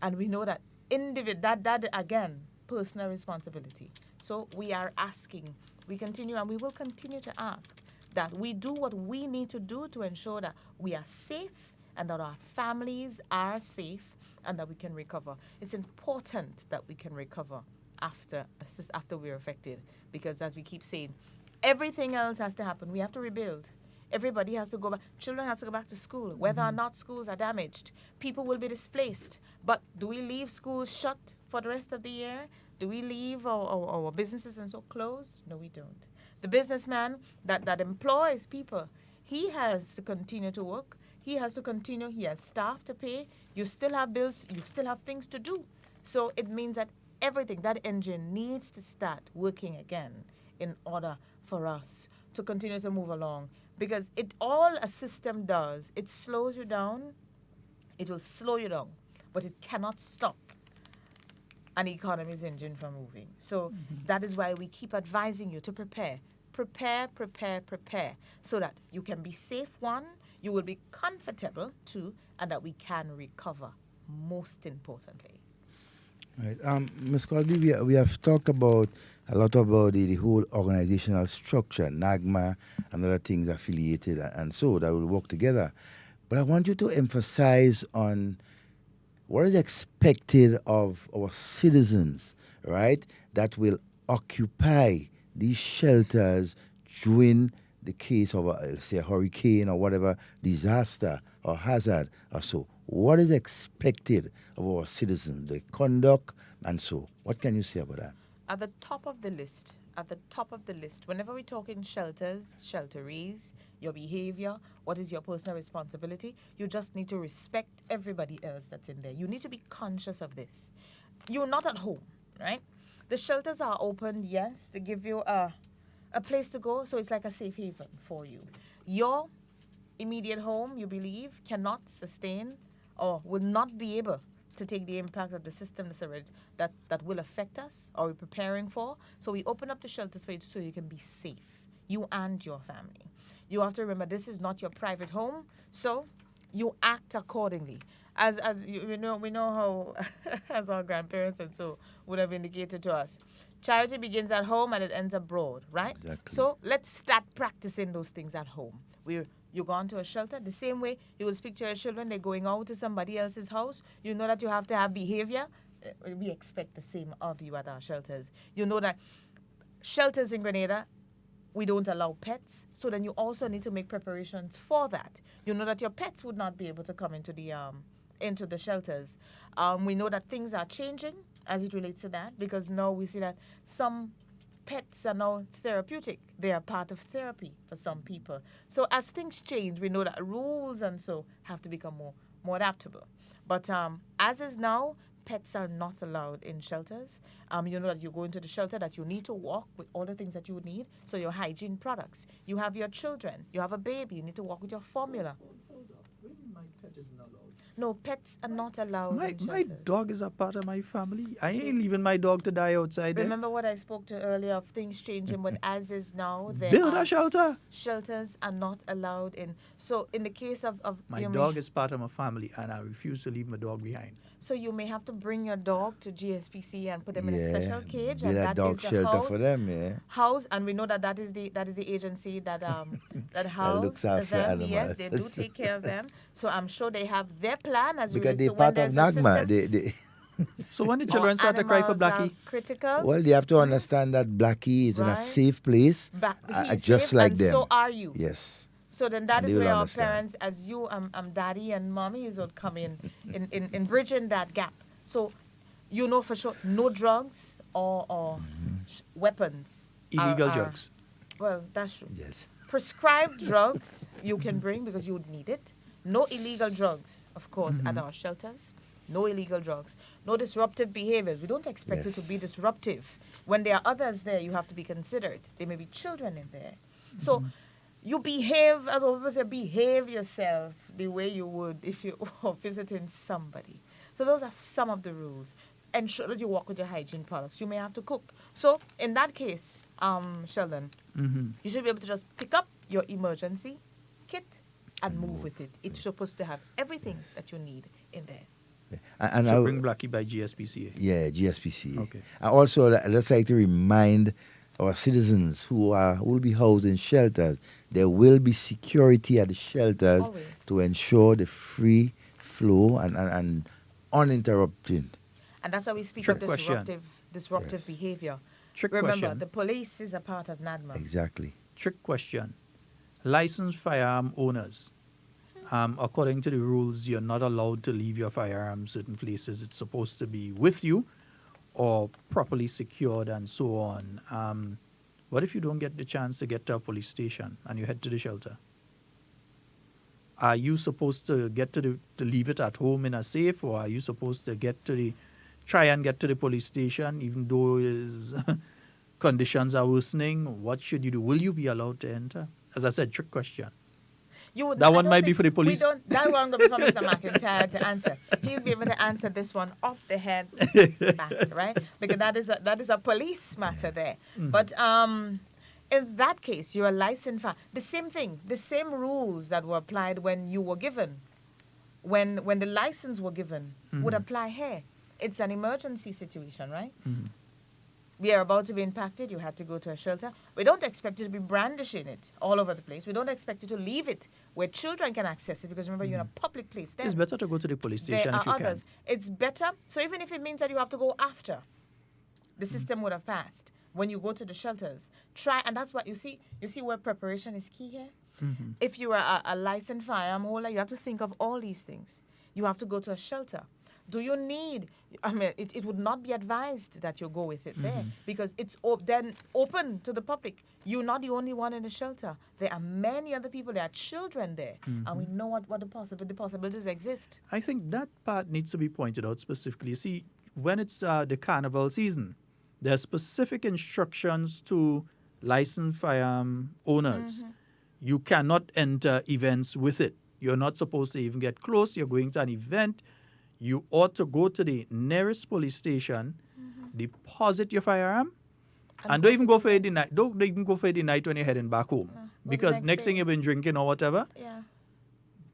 And we know that that again, personal responsibility. So we are asking, we continue and we will continue to ask that we do what we need to do to ensure that we are safe and that our families are safe and that we can recover. It's important that we can recover after we're affected. Because as we keep saying, everything else has to happen. We have to rebuild. Everybody has to go back. Children have to go back to school, whether or not schools are damaged. People will be displaced. But do we leave schools shut for the rest of the year? Do we leave our businesses and so closed? No, we don't. The businessman that employs people, he has to continue to work. He has to continue. He has staff to pay. You still have bills. You still have things to do. So it means that everything, that engine needs to start working again in order for us to continue to move along. Because all a system does, it slows you down, it will slow you down, but it cannot stop an economy's engine from moving. So that is why we keep advising you to prepare, so that you can be safe, one, you will be comfortable, two, and that we can recover, most importantly. Right. Ms. Colby, we have talked a lot about the whole organizational structure, NAGMA and other things affiliated, and so that will work together. But I want you to emphasize on what is expected of our citizens, right, that will occupy these shelters during the case of, say, a hurricane or whatever disaster or hazard or so. What is expected of our citizens, the conduct and so? What can you say about that? At the top of the list, whenever we're talking shelters, shelterees, your behavior, what is your personal responsibility, you just need to respect everybody else that's in there. You need to be conscious of this. You're not at home, right? The shelters are open, yes, to give you a place to go, so it's like a safe haven for you. Your immediate home, you believe, cannot sustain or will not be able to take the impact of the system that will affect us or we're preparing for. So we open up the shelters for you so you can be safe, you and your family. You have to remember this is not your private home, so you act accordingly. As we know how, as our grandparents and so would have indicated to us, charity begins at home and it ends abroad, right? Exactly. So let's start practicing those things at home. You go on to a shelter, the same way you will speak to your children, they're going out to somebody else's house. You know that you have to have behavior. We expect the same of you at our shelters. You know that shelters in Grenada, we don't allow pets, so then you also need to make preparations for that. You know that your pets would not be able to come into the shelters. We know that things are changing as it relates to that, because now we see that some pets are now therapeutic. They are part of therapy for some people. So as things change, we know that rules and so have to become more adaptable. But as is now, pets are not allowed in shelters. You know that you go into the shelter that you need to walk with all the things that you would need. So your hygiene products. You have your children. You have a baby. You need to walk with your formula. No, pets are not allowed in shelters. My dog is a part of my family. I ain't leaving my dog to die outside there. Remember what I spoke to earlier of things changing, but as is now, build a shelter. Shelters are not allowed in. So in the case of my dog is part of my family, and I refuse to leave my dog behind. So you may have to bring your dog to GSPC and put them in a special cage, and that dog is the shelter house, for them, house, and we know that is the agency that that looks after them. animals. Yes, they do take care of them. So I'm sure they have their plan as because they're so part of NAGMA. So when the children start to cry for Blackie? Critical. Well, you have to understand that Blackie is in a safe place, just safe, like and them. So are you. Yes. So then that is where our parents, as you, daddy and mommies would come in bridging that gap. So you know for sure no drugs or weapons. Illegal drugs. Well, that's true. Yes. Prescribed drugs you can bring because you would need it. No illegal drugs, of course, at our shelters. No illegal drugs. No disruptive behaviors. We don't expect you to be disruptive. When there are others there, you have to be considered. There may be children in there. So you behave, as people say, behave yourself the way you would if you were visiting somebody. So those are some of the rules. Ensure that you walk with your hygiene products. You may have to cook. So in that case, Sheldon, you should be able to just pick up your emergency kit and move with it. It's supposed to have everything that you need in there. And so bring Blackie by GSPCA. Yeah, GSPCA. Okay. And also, let's like to remind our citizens who will be housed in shelters, there will be security at the shelters to ensure the free flow and uninterrupted. And that's how we speak of disruptive disruptive behavior. Trick Remember, question. the police is a part of NADMA. Exactly. Trick question. Licensed firearm owners. According to the rules, you're not allowed to leave your firearm certain places. It's supposed to be with you or properly secured and so on. What if you don't get the chance to get to a police station and you head to the shelter? Are you supposed to leave it at home in a safe, or are you supposed to try and get to the police station even though conditions are worsening? What should you do? Will you be allowed to enter? As I said, trick question. That one might be for the police. That one will be for Mr. McIntyre to answer. He'll be able to answer this one off the head back, right? Because that is a police matter there. But in that case, you're a licensed the same thing, the same rules that were applied when you were given, when the license were given, would apply here. It's an emergency situation, right? We are about to be impacted. You had to go to a shelter. We don't expect you to be brandishing it all over the place. We don't expect you to leave it where children can access it, because remember, you're in a public place. Then it's better to go to the police station there if you are others. can. It's better. So even if it means that you have to go after, the system would have passed. When you go to the shelters, try, and that's what you see. You see where preparation is key here? If you are a licensed firearm holder, you have to think of all these things. You have to go to a shelter. Do you need, it would not be advised that you go with it there, because it's then open to the public. You're not the only one in the shelter. There are many other people. There are children there. And we know what the possibilities exist. I think that part needs to be pointed out specifically. You see, when it's the carnival season, there are specific instructions to licensed firearm owners. You cannot enter events with it. You're not supposed to even get close. You're going to an event. You ought to go to the nearest police station, deposit your firearm, and don't even go for it the night. Don't even go for it the night when you're heading back home, because next thing you've been drinking or whatever.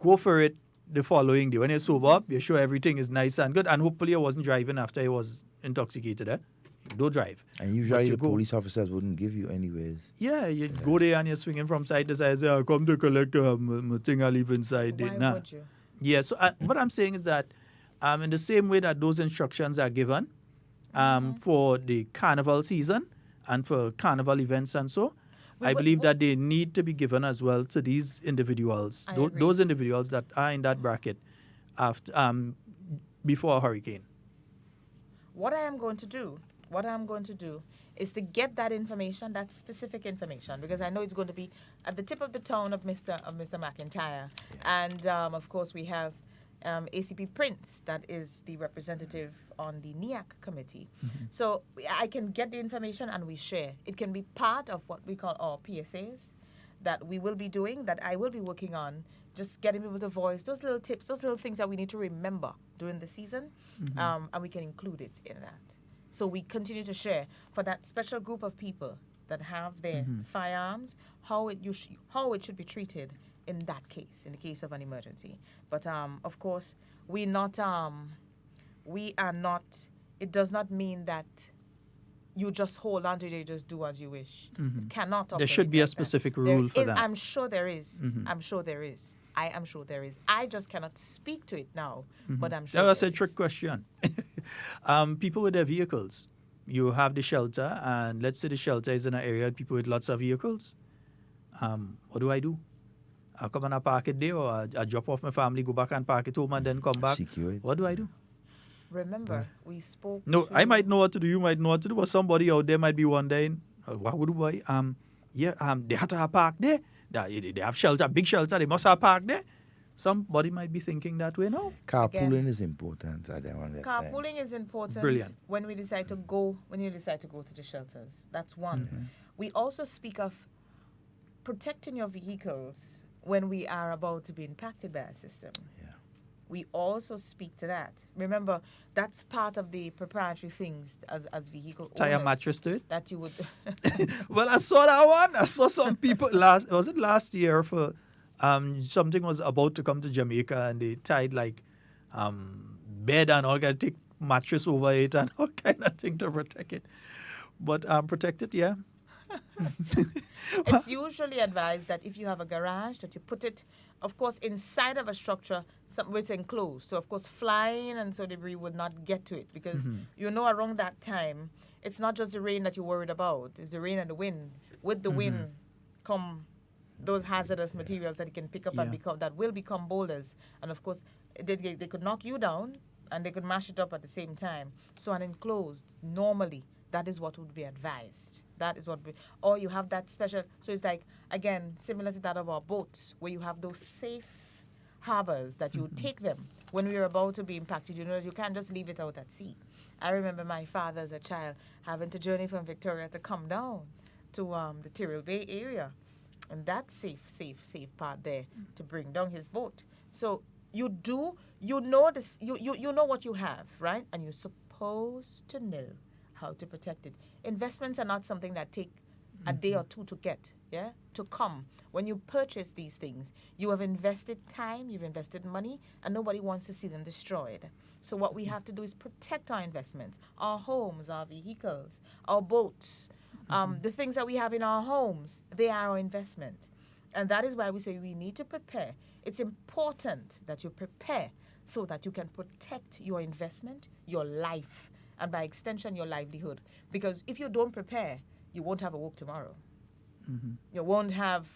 Go for it the following day when you're sober up. You're sure everything is nice and good, and hopefully you wasn't driving after you was intoxicated. Don't drive. And usually the police officers wouldn't give you anyways. Yeah, you go there and you're swinging from side to side. Say, I come to collect my thing. I leave inside. Why would you? Yeah. So what I'm saying is that. In the same way that those instructions are given for the carnival season and for carnival events and so, I believe that they need to be given as well to these individuals, those individuals that are in that bracket after before a hurricane. What I am going to do is to get that information, that specific information, because I know it's going to be at the tip of the tongue of Mr. McIntyre. And, of course, we have ACP Prince, that is the representative on the NIAC committee. So I can get the information and we share. It can be part of what we call our PSAs that we will be doing, that I will be working on, just getting people to voice those little tips, those little things that we need to remember during the season, and we can include it in that. So we continue to share for that special group of people that have their firearms, how it should be treated in that case, in the case of an emergency. But of course, we are not, it does not mean that you just hold on to it, you just do as you wish. It cannot. There should be a specific rule for that. I'm sure there is. I'm sure there is. I am sure there is. I just cannot speak to it now, but I'm sure. That was a trick question. People with their vehicles. You have the shelter, and let's say the shelter is in an area with people with lots of vehicles. What do? I come and I park it there, or I drop off my family, go back and park it home, and then come back. What do I do? Remember, we spoke. No, I might know what to do. You might know what to do, but somebody out there might be wondering, what would I? They have to have park there. They have shelter, big shelter. They must have park there. Somebody might be thinking that way now. Carpooling is important. Carpooling is important. Brilliant. When you decide to go to the shelters, that's one. We also speak of protecting your vehicles when we are about to be impacted by a system. We also speak to that. Remember, that's part of the proprietary things as vehicle owners. Tie a mattress to it? That you would. Well, I saw that one. I saw some people last year for something was about to come to Jamaica, and they tied like bed and all kind of thick mattress over it and all kind of thing to protect it. But protect it, yeah. It's usually advised that if you have a garage, that you put it, of course, inside of a structure where it's enclosed. So, of course, flying and so debris would not get to it because around that time, it's not just the rain that you're worried about. It's the rain and the wind. With the wind come those hazardous materials that you can pick up and that will become boulders. And, of course, they could knock you down and they could mash it up at the same time. So, an enclosed, normally, that is what would be advised. That is what, or you have that special, so it's like, again, similar to that of our boats, where you have those safe harbors that you take them when we are about to be impacted. You know that you can't just leave it out at sea. I remember my father as a child having to journey from Victoria to come down to the Tyrrell Bay area. And that's safe part there to bring down his boat. So you know this, you know what you have, right? And you're supposed to know how to protect it. Investments are not something that take a day or two to get, to come. When you purchase these things, you have invested time, you've invested money, and nobody wants to see them destroyed. So what we have to do is protect our investments, our homes, our vehicles, our boats, the things that we have in our homes, they are our investment. And that is why we say we need to prepare. It's important that you prepare so that you can protect your investment, your life, and by extension, your livelihood. Because if you don't prepare, you won't have a work tomorrow. You won't have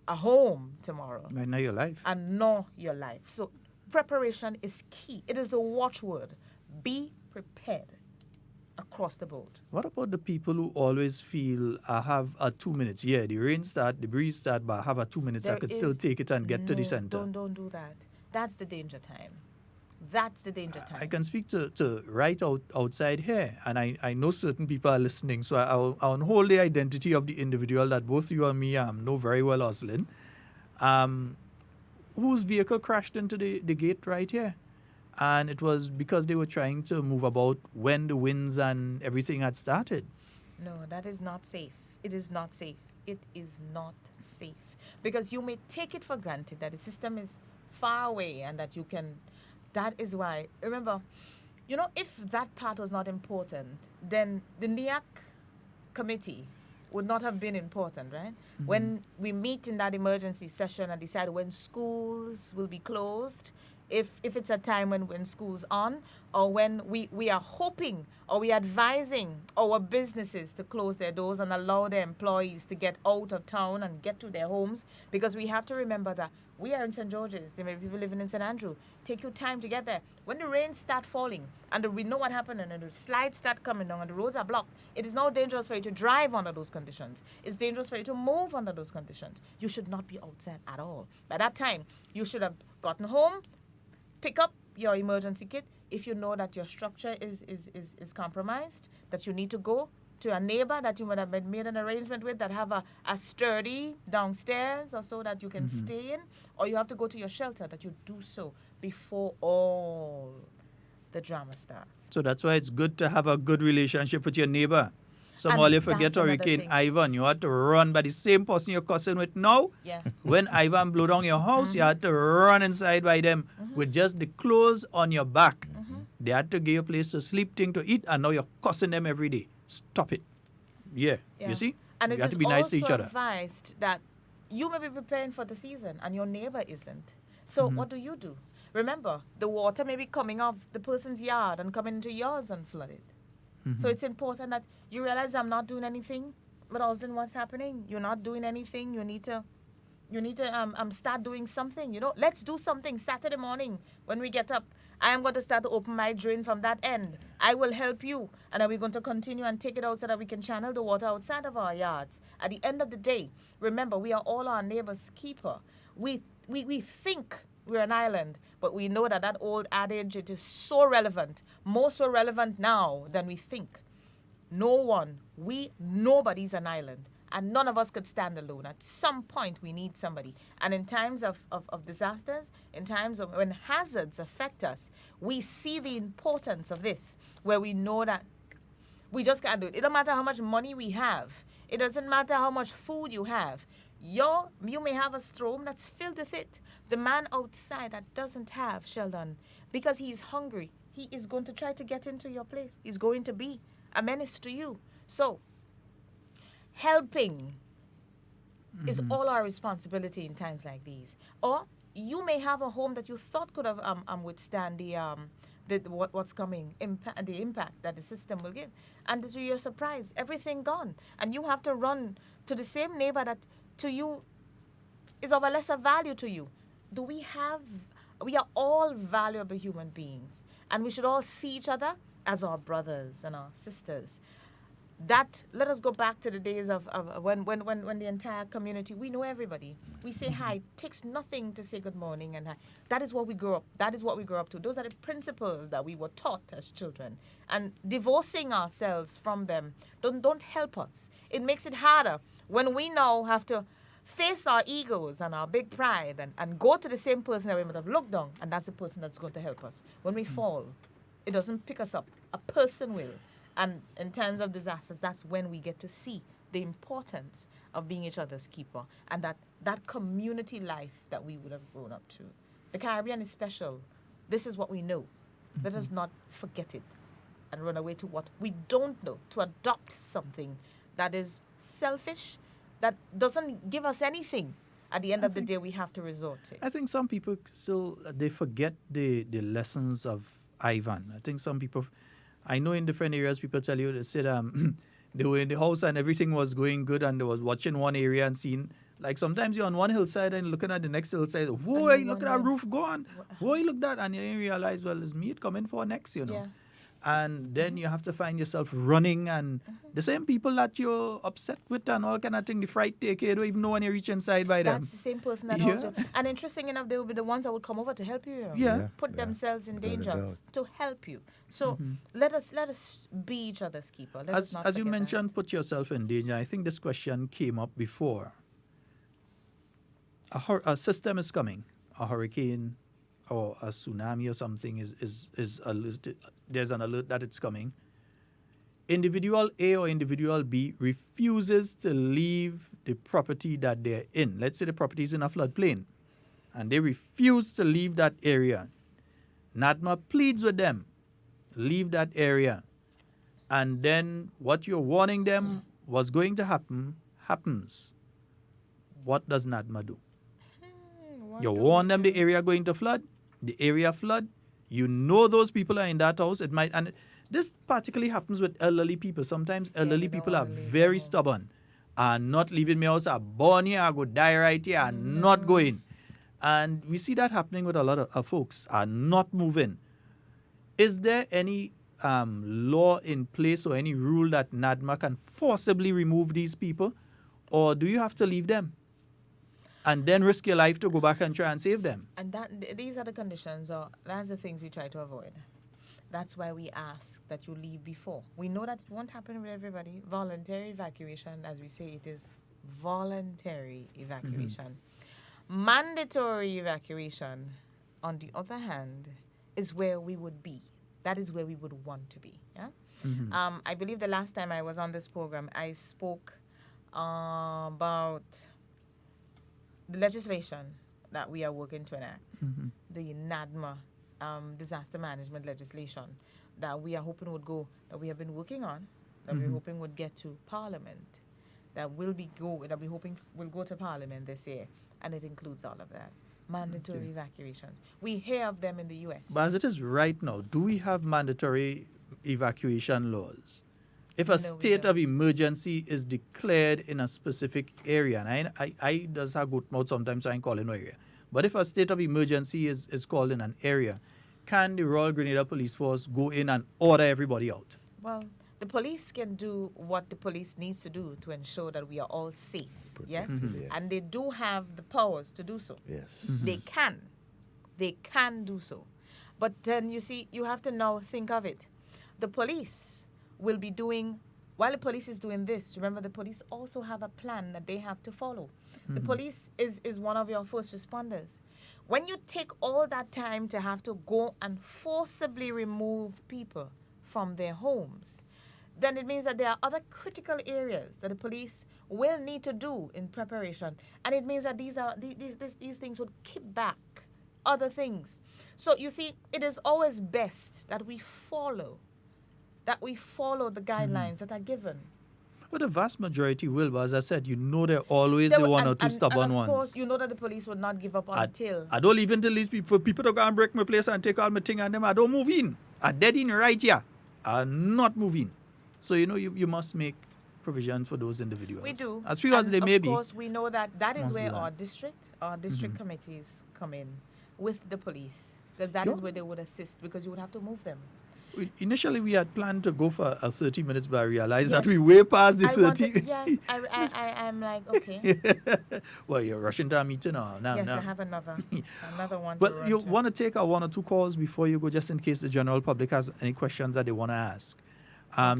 a home tomorrow. Might not your life. And nor your life. So preparation is key. It is a watchword. Be prepared across the board. What about the people who always feel, I have 2 minutes? Yeah, the rain start, the breeze start, but I have 2 minutes. I could still take it and get to the center. Don't do that. That's the danger time. That's the danger time. I can speak to right outside here, and I know certain people are listening, so I'll hold the identity of the individual that both you and me know very well, Oslin, whose vehicle crashed into the gate right here. And it was because they were trying to move about when the winds and everything had started. No, that is not safe. It is not safe. It is not safe. Because you may take it for granted that the system is far away and that you can... That is why, remember, if that part was not important, then the NIAC committee would not have been important, right? When we meet in that emergency session and decide when schools will be closed, if it's a time when school's on, or when we are hoping or we are advising our businesses to close their doors and allow their employees to get out of town and get to their homes, because we have to remember that we are in St. George's. There may be people living in St. Andrew. Take your time to get there. When the rain start falling and we know what happened and the slides start coming down and the roads are blocked, it is now dangerous for you to drive under those conditions. It's dangerous for you to move under those conditions. You should not be outside at all. By that time, you should have gotten home, pick up your emergency kit. If you know that your structure is compromised, that you need to go to a neighbor that you would have made an arrangement with that have a sturdy downstairs or so that you can stay in, or you have to go to your shelter, that you do so before all the drama starts. So that's why it's good to have a good relationship with your neighbor. Somehow you forget Hurricane Ivan. You had to run by the same person you're cussing with now. Yeah. When Ivan blew down your house, you had to run inside by them with just the clothes on your back. They had to give you a place to sleep, thing to eat, and now you're cussing them every day. Stop it. Yeah. You see? And you it have is to be nice to each also other. advised that you may be preparing for the season and your neighbor isn't. So what do? Remember, the water may be coming off the person's yard and coming into yours unflooded. So it's important that you realize I'm not doing anything, but also what's happening. You're not doing anything. You need to start doing something. Let's do something Saturday morning when we get up. I am going to start to open my drain from that end. I will help you, and then we're going to continue and take it out so that we can channel the water outside of our yards. At the end of the day, remember, we are all our neighbor's keeper. We think we're an island, but we know that old adage, it is so relevant, more so relevant now than we think. Nobody's an island, and none of us could stand alone. At some point, we need somebody. And in times of disasters, in times of when hazards affect us, we see the importance of this, where we know that we just can't do it. It doesn't matter how much money we have. It doesn't matter how much food you have. You may have a storm that's filled with it. The man outside that doesn't have, Sheldon, because he's hungry, he is going to try to get into your place. He's going to be a menace to you. So helping is all our responsibility in times like these. Or you may have a home that you thought could have withstand what's coming, the impact that the system will give. And to your surprise, everything gone. And you have to run to the same neighbor that to you is of a lesser value to you. We are all valuable human beings. And we should all see each other as our brothers and our sisters. That, let us go back to the days of when the entire community, we know everybody. We say hi. It takes nothing to say good morning and hi. That is what we grew up. That is what we grew up to. Those are the principles that we were taught as children. And divorcing ourselves from them don't help us. It makes it harder when we now have to face our egos and our big pride and go to the same person that we might have looked down, and that's the person that's going to help us. When we fall, it doesn't pick us up. A person will. And in times of disasters, that's when we get to see the importance of being each other's keeper and that community life that we would have grown up to. The Caribbean is special. This is what we know. Let us not forget it and run away to what we don't know, to adopt something that is selfish, that doesn't give us anything. At the end of the day, we have to resort to it. I think some people still, they forget the lessons of Ivan. I think some people... I know in different areas people tell you, they said they were in the house and everything was going good and they was watching one area and seeing, like sometimes you're on one hillside and looking at the next hillside, whoa, look at that roof gone, whoa, look at that, and you realize, well, it's me coming for next, you know. Yeah. And then you have to find yourself running and the same people that you're upset with and all kind of thing, the fright take you, don't even know when you reach inside by them. That's the same person that also... And interesting enough, they will be the ones that will come over to help you. Put themselves in danger to help you. So let us be each other's keeper. As you mentioned, put yourself in danger. I think this question came up before. A system is coming, a hurricane or a tsunami or something is alerted. There's an alert that it's coming. Individual A or individual B refuses to leave the property that they're in. Let's say the property is in a floodplain and they refuse to leave that area. NADMA pleads with them, leave that area. And then what you're warning them was going to happen, happens. What does NADMA do? You warn them the area going to flood, the area flood. You know those people are in that house. It might, and this particularly happens with elderly people. Sometimes elderly people are very stubborn and not leaving my house. I'm born here, I go die right here, and not going. And we see that happening with a lot of folks are not moving. Is there any law in place or any rule that NADMA can forcibly remove these people, or do you have to leave them and then risk your life to go back and try and save them? And these are the conditions, or that's the things we try to avoid. That's why we ask that you leave before. We know that it won't happen with everybody. Voluntary evacuation, as we say, it is voluntary evacuation. Mandatory evacuation, on the other hand, is where we would be. That is where we would want to be. Yeah. I believe the last time I was on this program, I spoke about the legislation that we are working to enact, the NADMA disaster management legislation that we are hoping would go, that we have been working on, that we're hoping would get to Parliament, that we're hoping will go to Parliament this year, and it includes all of that. Mandatory evacuations. We hear of them in the U.S. But as it is right now, do we have mandatory evacuation laws? If a state of emergency is declared in a specific area, and I does have good mouth sometimes, so I call it no area. But if a state of emergency is called in an area, can the Royal Grenada Police Force go in and order everybody out? Well, the police can do what the police needs to do to ensure that we are all safe. Yes? And they do have the powers to do so. Yes. They can do so. But then you see, you have to now think of it. The police will be doing, while the police is doing this, remember the police also have a plan that they have to follow. The police is one of your first responders. When you take all that time to have to go and forcibly remove people from their homes, then it means that there are other critical areas that the police will need to do in preparation. And it means that these things would keep back other things. So you see, it is always best that we follow the guidelines that are given. But the vast majority will. But as I said, there are always the one or two stubborn ones. Of course, you know that the police would not give up until. I don't even tell these people to go and break my place and take all my thing and them. I don't move in. I dead in right here. I'm not moving. So, you must make provision for those individuals. We do. As few as they may be. Of course, we know that is where our district committees come in with the police. Because that is where they would assist, because you would have to move them. Initially, we had planned to go for 30 minutes, but I realized that we way past the 30. I'm like, okay. Well, you're rushing to a meeting now. Yes, I have another one. But you want to take 1 or 2 calls before you go, just in case the general public has any questions that they want to ask.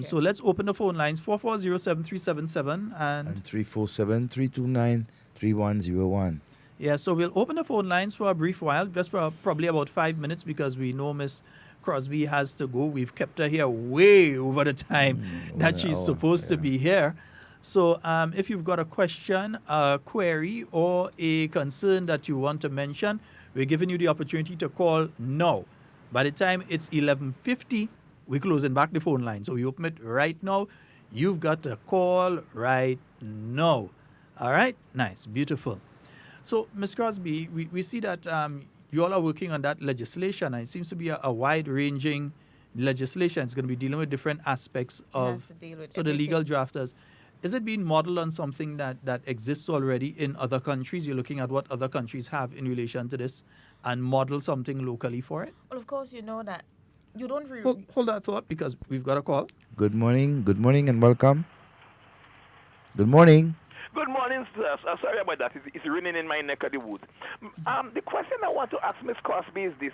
So let's open the phone lines, 440-7377 and 347-329-3101. Yeah, so we'll open the phone lines for a brief while, just for probably about 5 minutes, because we know Miss Crosby has to go. We've kept her here way over the time that she's supposed to be here. So if you've got a question, a query, or a concern that you want to mention, we're giving you the opportunity to call now. By the time it's 11:50, we're closing back the phone line. So we open it right now. You've got to call right now. All right? Nice. Beautiful. So, Ms. Crosby, we see that you all are working on that legislation, and it seems to be a wide-ranging legislation. It's going to be dealing with different aspects of the legal drafters. Is it being modeled on something that exists already in other countries? You're looking at what other countries have in relation to this and model something locally for it? Well, of course, you know that you don't hold that thought, because we've got a call. Good morning and welcome. Good morning. Good morning, sir. Sorry about that. It's raining in my neck of the woods. The question I want to ask Ms. Crosby is this.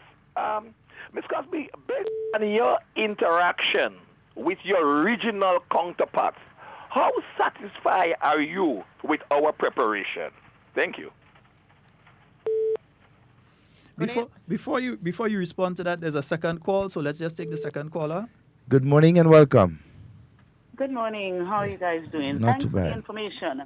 Ms. Crosby, based on your interaction with your regional counterparts, how satisfied are you with our preparation? Thank you. Before you respond to that, there's a second call, so let's just take the second caller. Good morning and welcome. Good morning. How are you guys doing? Not Thanks too for the bad. information.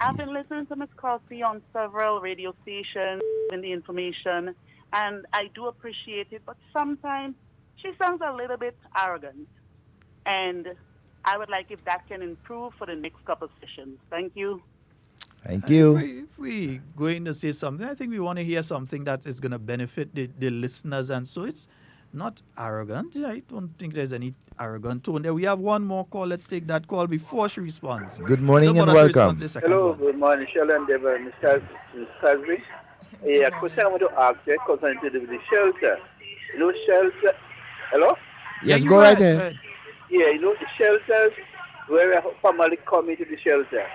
I've been listening to Ms. Crosby on several radio stations and the information, and I do appreciate it, but sometimes she sounds a little bit arrogant. And I would like if that can improve for the next couple of sessions. Thank you. Thank you. If we going to say something, I think we want to hear something that is going to benefit the listeners, and so it's not arrogant. I don't think there's any arrogant tone there. We have one more call. Let's take that call before she responds. Good morning and welcome. Hello, good morning, Sheldon Devon, Mr. Crosby. A question I want to ask you concerning the shelter. Shelter. Hello? Yes, go right ahead. Yeah, the shelters where a family come into the shelter,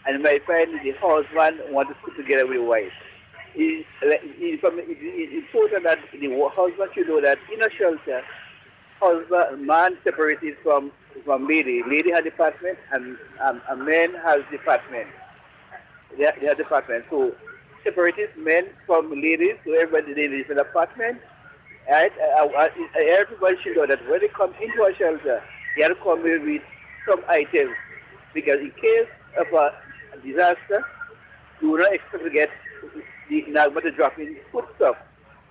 and you might find the husband want to put together with the wife. It's important that the husband should know that in a shelter, man separated from lady. Lady has department and a man has department. They have department. So separated men from ladies, so everybody lives in an apartment. Right? Everybody should know that when they come into a shelter, they have to come with some items, because in case of a disaster, you will not expect to get the Nagma to drop in food stuff.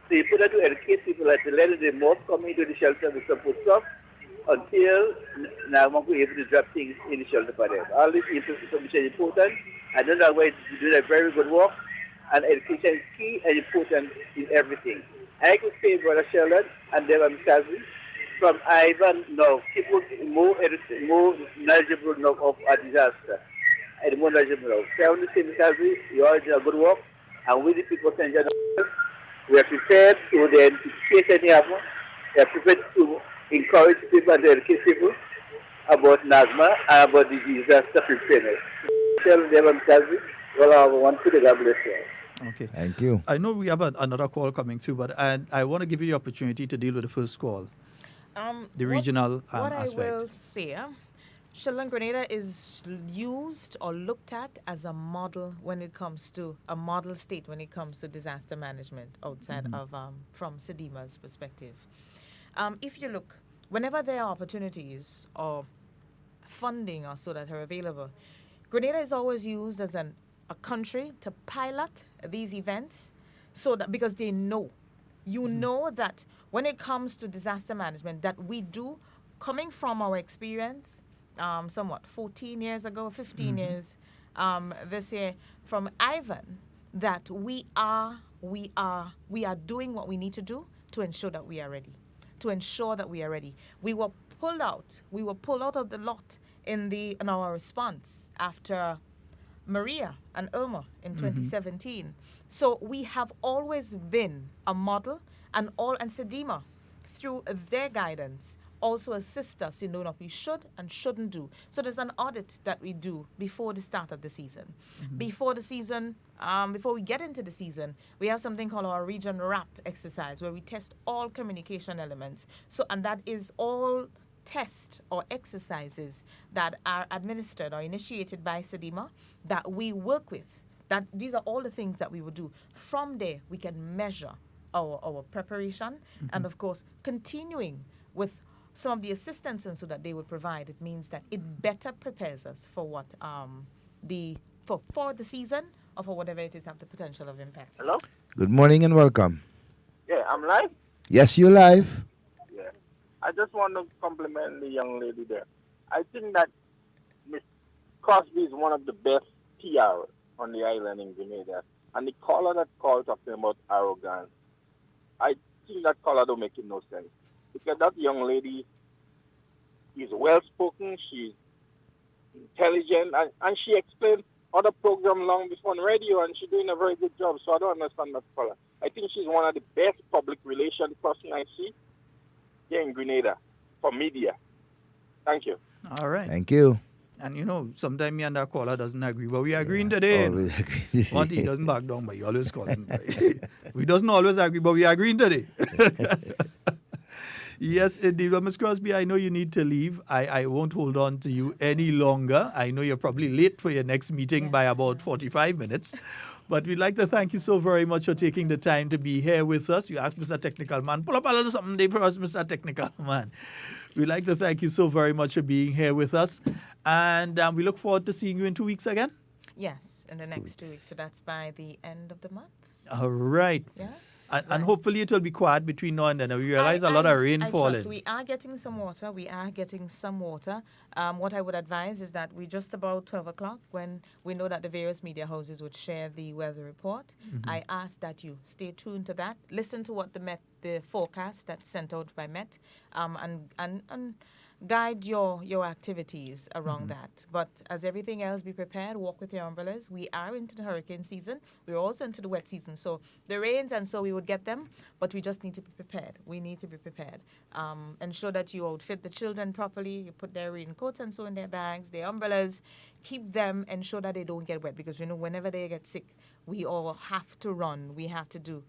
So you put that to educate people that the let them must come into the shelter with some food stuff until Nagma will be able to drop things in the shelter for them. All this information is important. I know that way you do a very good work, and education is key and important in everything. I could say, Brother Sheldon and Devon Crosby, from Ivan now, people more knowledgeable now of a disaster. And more knowledgeable now. So I want to say, Mr. Crosby, you all do a good work, and with the people send you we are prepared to then to face any happen. We are prepared to encourage people and to educate people about NAGMA and about the disaster preparedness. Sheldon Devon Crosby, well, I want to God bless you. Okay. Thank you. I know we have another call coming through, but I want to give you the opportunity to deal with the first call. The regional aspect. What I will say, Sheldon, Grenada is used or looked at as a model when it comes to a model state when it comes to disaster management outside of from SEDIMA's perspective. If you look, whenever there are opportunities or funding or so that are available, Grenada is always used as a country to pilot these events, so that because they know, know that when it comes to disaster management, that we do, coming from our experience, somewhat 14 years ago, 15 years this year from Ivan that we are doing what we need to do to ensure that we are ready. We were pulled out of the lot in our response after Maria and Irma in 2017. So we have always been a model, and Sedima, through their guidance, also assist us in knowing what we should and shouldn't do. So there's an audit that we do before the start of the season. Before we get into the season, we have something called our region wrap exercise where we test all communication elements. And that is all tests or exercises that are administered or initiated by Sedima that we work with. That these are all the things that we will do. From there, we can measure our preparation and, of course, continuing with some of the assistance and so that they would provide. It means that it better prepares us for what for the season or for whatever it is have the potential of impact. Hello? Good morning and welcome. Yeah, I'm live? Yes, you're live. Yeah. I just want to compliment the young lady there. I think that Miss Crosby is one of the best PR on the island in Grenada. And the caller that called talking about arrogance, I think that caller don't make no sense. Because that young lady is well-spoken, she's intelligent, and she explained other programs long before on radio, and she's doing a very good job. So I don't understand that caller. I think she's one of the best public relations person I see here in Grenada for media. Thank you. All right. Thank you. And sometimes me and that caller doesn't agree, but we agreeing today. Always agree. One thing doesn't back down, but you always call him. We doesn't always agree, but we agreeing today. Yes, indeed. Well, Ms. Crosby, I know you need to leave. I won't hold on to you any longer. I know you're probably late for your next meeting by about 45 minutes. But we'd like to thank you so very much for taking the time to be here with us. You asked Mr. Technical Man, pull up a little something there for us, Mr. Technical Man. We'd like to thank you so very much for being here with us. And we look forward to seeing you in 2 weeks again. Yes, in the next 2 weeks. So that's by the end of the month. All right. Yes. And hopefully it will be quiet between now and then. We realize a lot of rain falling. We are getting some water. What I would advise is that we just about 12 o'clock, when we know that the various media houses would share the weather report, I ask that you stay tuned to that, listen to what the forecast that's sent out by Met, and guide your activities around that. But as everything else, be prepared, walk with your umbrellas. We are into the hurricane season. We're also into the wet season. So the rains, and so we would get them, but we just need to be prepared. We need to be prepared. Ensure that you outfit the children properly. You put their raincoats and so in their bags, their umbrellas. Keep them, ensure that they don't get wet, because whenever they get sick, we all have to run. We have to do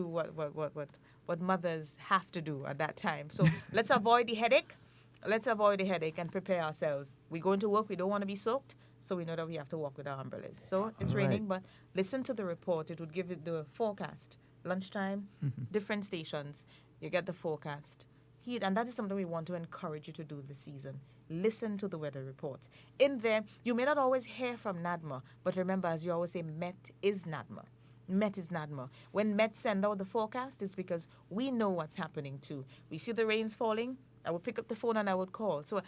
what mothers have to do at that time. So let's avoid the headache. Let's avoid the headache and prepare ourselves. We go into work, we don't want to be soaked, so we know that we have to walk with our umbrellas. So it's raining, but listen to the report. It would give you the forecast. Lunchtime, different stations, you get the forecast. And that is something we want to encourage you to do this season. Listen to the weather report. In there, you may not always hear from NADMA, but remember, as you always say, Met is NADMA. Met is NADMA. When Met send out the forecast, it's because we know what's happening too. We see the rains falling, I would pick up the phone and I would call. So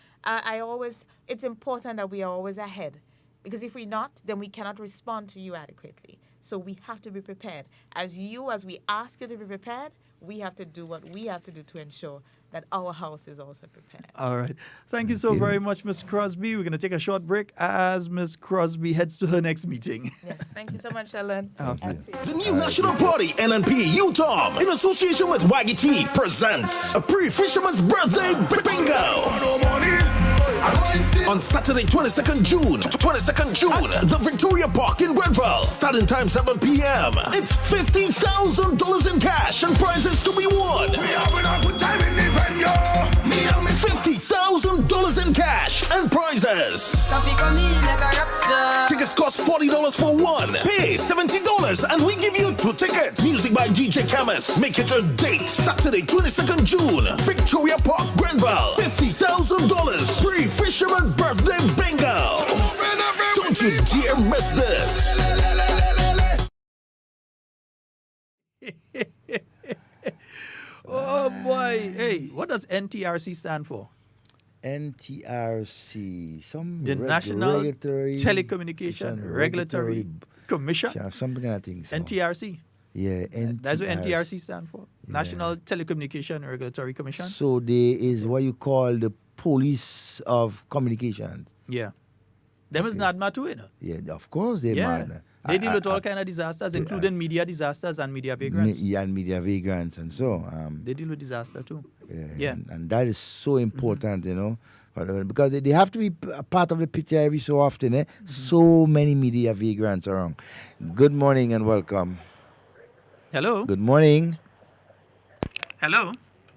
it's important that we are always ahead, because if we're not, then we cannot respond to you adequately. So we have to be prepared. As we ask you to be prepared, we have to do what we have to do to ensure that our house is also prepared. All right. Thank you so very much, Ms. Crosby. We're going to take a short break as Ms. Crosby heads to her next meeting. Yes. Thank you so much, Sheldon. The new National Party, NNP Utah, in association with WeiVybz, presents a pre-Fisherman's Birthday Bingo. On Saturday, 22nd June, at the Victoria Park in Grenville. Starting time 7 p.m. It's $50,000 in cash and prizes to be won. We having a good time in the venue. $50,000 in cash and prizes. Tickets cost $40 for one. Pay $70 and we give you 2 tickets. Music by DJ Chemist. Make it a date. Saturday, 22nd June, Victoria Park, Grenville. $50,000 free Fisherman Birthday Bingo. Don't you dare miss this. Oh boy. Hey, what does NTRC stand for? NTRC, the National Regulatory Telecommunication Regulatory Commission. Something I think so. NTRC. Yeah, NTRC. That's what NTRC stands for. Yeah. National Telecommunication Regulatory Commission. So there is what you call the police of communications. Yeah. Them is not mad too, you know. Yeah, of course they're mad. They deal with all kind of disasters, including media disasters and media vagrants. And media vagrants and so. They deal with disaster too. Yeah. And that is so important, you know. Because they have to be a part of the picture every so often. So many media vagrants around. Good morning and welcome. Hello. Good morning. Hello.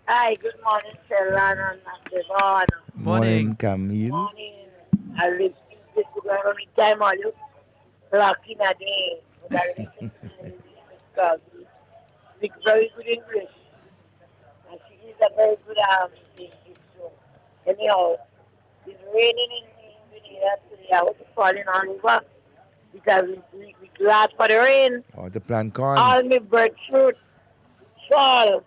Hi, good morning, Sheldon and Devon. Morning, Camille. Morning. I live in this every time I look clock in a day. Speak very good English. And she is a very good English. So anyhow, it's raining in Grenada today. I hope it's falling all over because we're glad for the rain. Oh, the plant corn. All my breadfruit fall.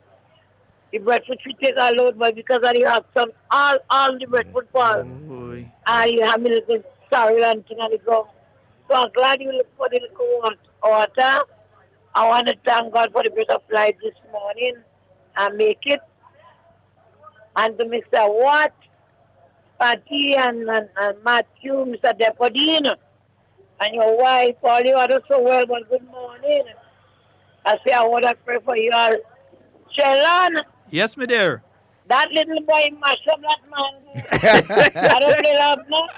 The breadfruit we take a load, but because of the action, all the breadfruit fall. And you have me little sorrel and thing on the ground. So I'm glad you look for the little water. I want to thank God for the breath of life this morning and make it. And to Mr. Watt, Patty and Matthew, Mr. Depodine, and your wife, all you are so well, but good morning. I say I want to pray for you all. Sheldon. Yes, my dear. That little boy mash up that mango. I don't play love now.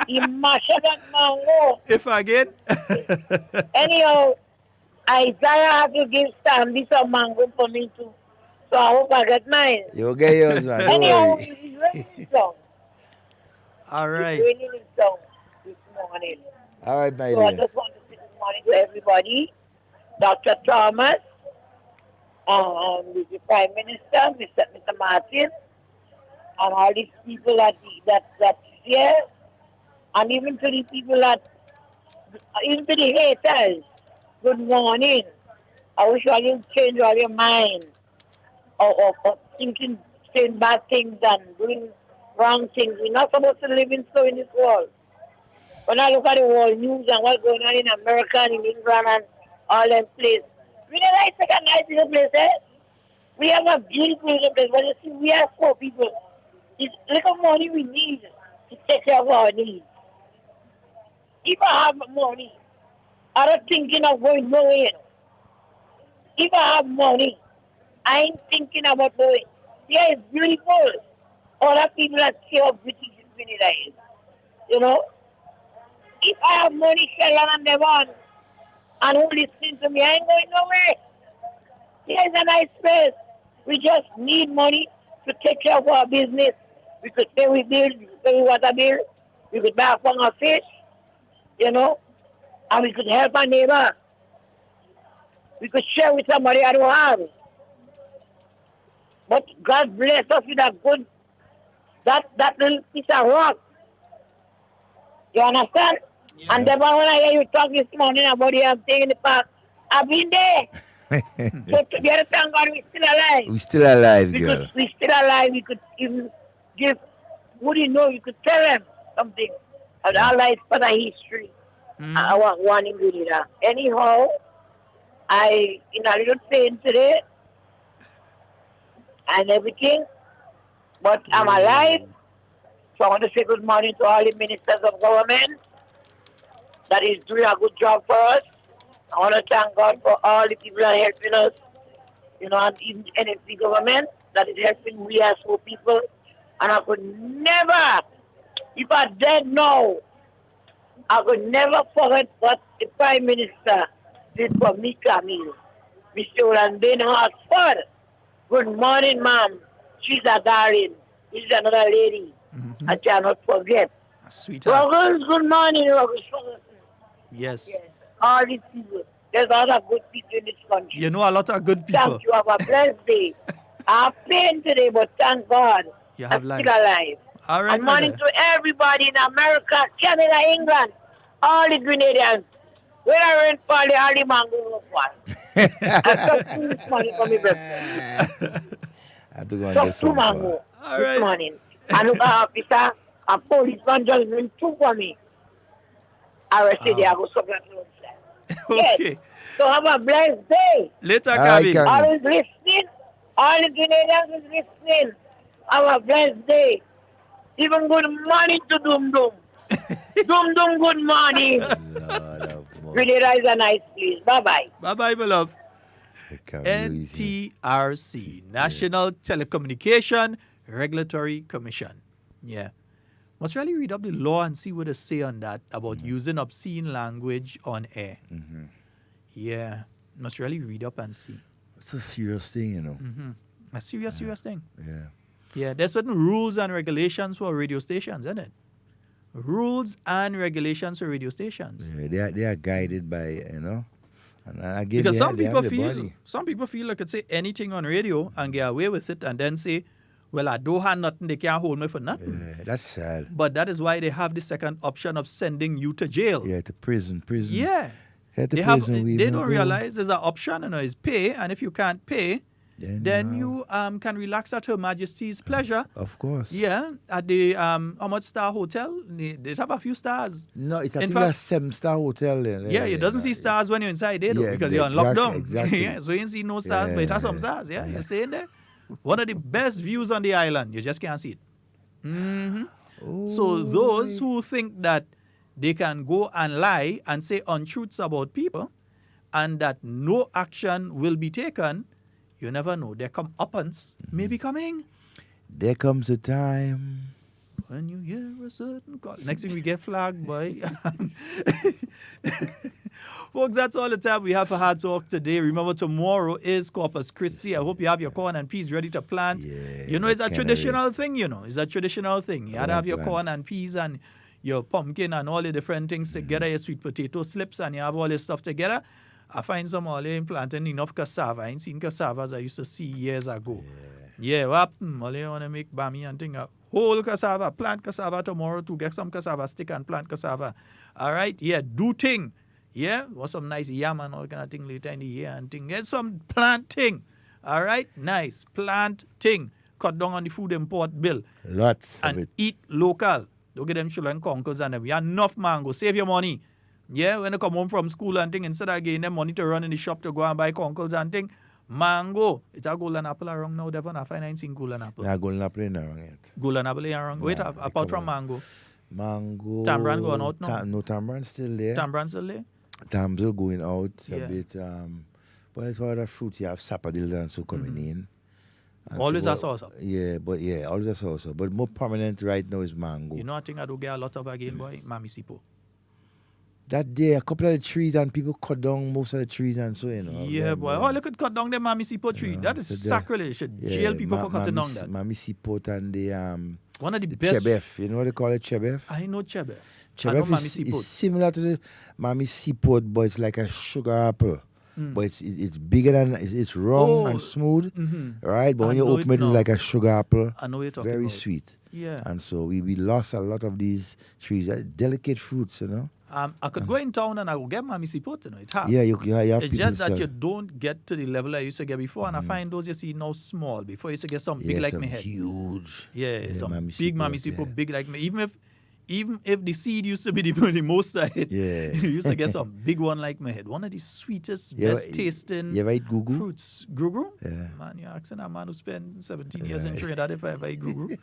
He mash up that mango. If again. Anyhow, Isaiah have to give Stanley some mango for me too. So I hope I get mine. You'll get yours, man. Anyhow, he's raining song. All right. He's raining song this morning. All right, my So I dear. just want to say good morning to everybody. Dr. Thomas. The Prime Minister, Mr. Martin, and all these people that here, and even to the people even to the haters, good morning. I wish all you change all your mind of thinking, saying bad things and doing wrong things. We're not supposed to live in this world. When I look at the world news and what's going on in America and in England and all them places, we don't like a nice little place, eh? We have a beautiful little place, but you see, we are poor people. It's little money we need to take care of our needs. If I have money, I'm not thinking of going nowhere. If I have money, I ain't thinking about going. Yeah, it's beautiful. Other people that see how British Grenada is. You know? If I have money, Sheldon and Devon, and who listen to me, I ain't going nowhere. Here's a nice place. We just need money to take care of our business. We could pay with bills, we could pay with water bill, we could buy a pound of fish, you know, and we could help our neighbor. We could share with somebody I don't have. But God bless us with that little piece of rock. You understand? Yeah. And then when I hear you talk this morning about the thing in the park, I've been there. So together, thank God we're still alive. We're still alive, girl. We're still alive. We could even give, who do you know, you could tell them something of our life for the history. I want one in Grenada. Anyhow, I, in a little pain today and everything, but I'm alive. So I want to say good morning to all the ministers of government that is doing a good job for us. I want to thank God for all the people that are helping us, you know, and even NFP government that is helping we as poor people. And I could never, if I'm dead now, I could never forget what the Prime Minister did for me, Camille. Mr. Roland Hartford. Good morning, ma'am. She's a darling. She's another lady. I cannot forget. Sweetheart. Ruggles, good morning, Ruggles. Yes. All these people. There's a lot of good people in this country. You know a lot of good people. Thank you. Have a blessed day. I have pain today, but thank God you have I'm life. still alive. All right, good morning to everybody in America, Canada, England, all the Grenadians. Where I went for the early mango was one. I took this money for me breakfast. I have to go and get some mango all this right. morning. And look officer, a policeman just bring 2 for me. Arrested, I go suck that outside. Okay. Yes. So have a blessed day. Later, Kevin. All is listening. All the Grenadians is listening. Have a blessed day. Even good morning to Dum Dum. Dum Dum, good morning. Grenada is a nice place. Bye-bye. Bye-bye, my love. NTRC, National Telecommunication Regulatory Commission. Yeah. Must really read up the law and see what they say on that about using obscene language on air. Yeah. Must really read up and see. It's a serious thing, you know. A serious thing. Yeah. Yeah, there's certain rules and regulations for radio stations, isn't it? Rules and regulations for radio stations. Yeah, they are guided by, you know. And again, because some people feel like could say anything on radio and get away with it and then say, well, I don't have nothing, they can't hold me for nothing. Yeah, that's sad. But that is why they have the second option of sending you to jail. Yeah, to prison. Yeah. They don't realize there's an option, you know, is pay, and if you can't pay, then you can relax at Her Majesty's pleasure. Of course. Yeah, at the how much star hotel? They have a few stars. No, it's a 7-star hotel there. Yeah, it doesn't see stars when you're inside there, though, because you're on lockdown. Exactly. Yeah, so you ain't see no stars, but it has some stars. Yeah, you're staying there. One of the best views on the island. You just can't see it. So those who think that they can go and lie and say untruths about people and that no action will be taken, you never know. Their comeuppance may be coming. There comes a time when you hear a certain call. Next thing we get flagged, boy. Folks, that's all the time we have for Hard Talk today. Remember, tomorrow is Corpus Christi. I hope you have your corn and peas ready to plant. Yeah, it's a traditional thing, It's a traditional thing. You have to have your corn and peas and your pumpkin and all the different things together, your sweet potato slips, and you have all this stuff together. I find some all planting enough cassava. I ain't seen cassava as I used to see years ago. Yeah, what happened? All you want to make bami and thing. Whole cassava, plant cassava tomorrow to get some cassava stick and plant cassava. All right, yeah, do thing. Yeah, was some nice yam and all kind of thing later in the year and thing. Get some planting. All right, nice planting. Cut down on the food import bill. Lots and of it. Eat local. Don't get them children conkles and them. You have enough mango. Save your money. Yeah, when they come home from school and thing, instead of getting them money to run in the shop to go and buy conkles and thing, mango. It's a golden apple around now, Devon. I find I ain't seen golden apple. Yeah, golden apple ain't around yet. Golden apple ain't around. Wait, apart from mango. Mango. Tambran going out now? No, Tambran still there. Tambran still there? Tam's going out a bit. But it's for other fruit. You have sapodilla and so coming in. And always so, a sauce. Yeah, always a sauce. But more prominent right now is mango. You know, I think I do get a lot of again, boy, Mami Sipo. That day, a couple of the trees and people cut down most of the trees and so, Yeah, boy. Oh, look at cut down the Mami Sipo tree. That is sacrilege. You should jail people for cutting down that. Mami Sipo and the one of the best. Chebef. You know what they call it, Chebef? I know Chebef. Chebef is similar to the Mami Sipo, but it's like a sugar apple. But it's bigger than, it's round and smooth, right? But when you open it, it's like a sugar apple. I know what you're talking very about. Sweet. Yeah. And so we lost a lot of these trees, delicate fruits, I could go in town and I will get Mami Sipo, It has. Yeah, you have it's just that you don't get to the level I used to get before, and I find those you see now small. Before I used to get some big like some my head. Huge. Yeah, some big Mami Sipo, big like me. Even if the seed used to be the most I hit, you used to get some big one like my head. One of the sweetest, best tasting fruits. Gugu? Yeah. Man, you're asking a man who spent 17 years in Trinidad if I ever eat gugu.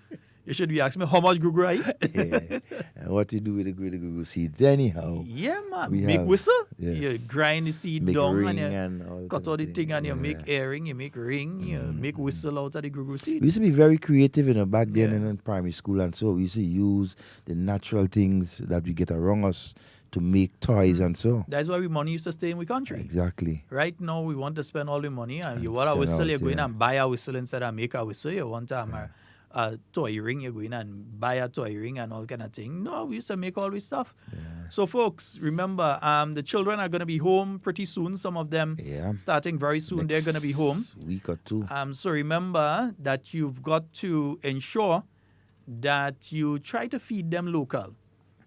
You should be asking me how much gugu I eat. And what you do with the gugu seeds anyhow. Yeah, man. Make whistle. You grind the seed down and you cut all the thing and you make earring, you make ring, you make whistle out of the gugu seed. We used to be very creative, back then in primary school, and so we used to use the natural things that we get around us to make toys and so. That's why money used to stay in the country. Exactly. Right now, we want to spend all the money, and you want a whistle, you're going and buy a whistle instead of make a whistle. You want a toy ring, you're going and buy a toy ring and all kind of thing. No, we used to make all this stuff. Yeah. So, folks, remember, the children are going to be home pretty soon. Some of them starting very soon. They're going to be home. Week or two. So remember that you've got to ensure that you try to feed them local.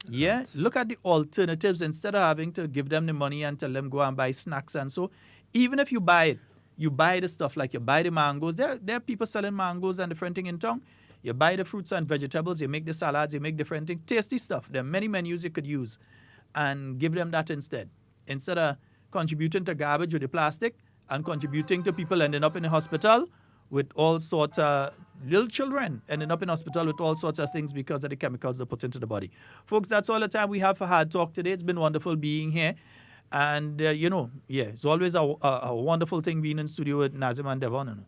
Yeah, look at the alternatives instead of having to give them the money and tell them go and buy snacks and so. Even if you buy it, you buy the stuff like you buy the mangoes. There are people selling mangoes and different thing in town. You buy the fruits and vegetables, you make the salads, you make different things, tasty stuff. There are many menus you could use and give them that instead. Instead of contributing to garbage with the plastic and contributing to people ending up in the hospital with all sorts of little children ending up in hospital with all sorts of things because of the chemicals they put into the body. Folks, that's all the time we have for Hard Talk today. It's been wonderful being here. And, it's always a wonderful thing being in studio with Nazim and Devon. You know?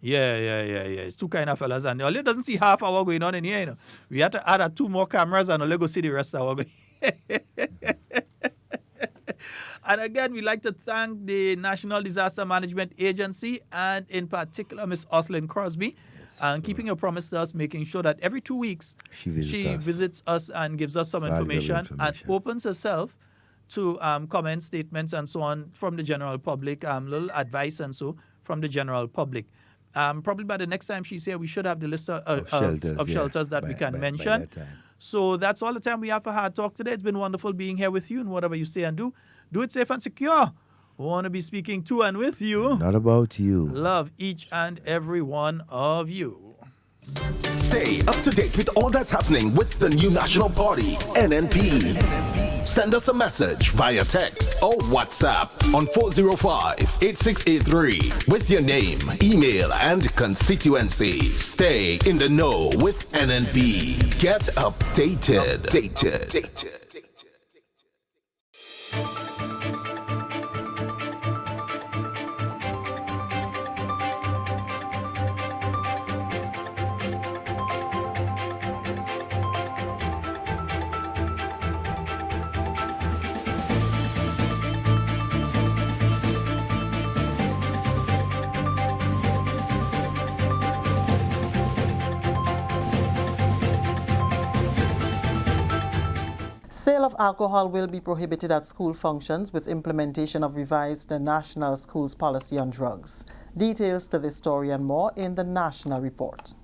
Yeah. It's two kind of fellas. And Oli doesn't see half hour going on in here. You know? We had to add 2 more cameras and Oli go see the rest of our going. And again, we'd like to thank the National Disaster Management Agency and in particular Miss Oslin Crosby and keeping her promise to us, making sure that every 2 weeks she visits us and gives us some information and opens herself to comments, statements, and so on from the general public, little advice and so from the general public. Probably by the next time she's here, we should have the list of shelters that we can mention. So that's all the time we have for Hard Talk today. It's been wonderful being here with you, and whatever you say and do it safe and secure. We want to be speaking to and with you. Not about you. Love each and every one of you. Stay up to date with all that's happening with the new National Party, NNP. Send us a message via text or WhatsApp on 405-8683 with your name, email, and constituency. Stay in the know with NNP. Get updated. Sale of alcohol will be prohibited at school functions with implementation of revised National Schools Policy on Drugs. Details to this story and more in the National Report.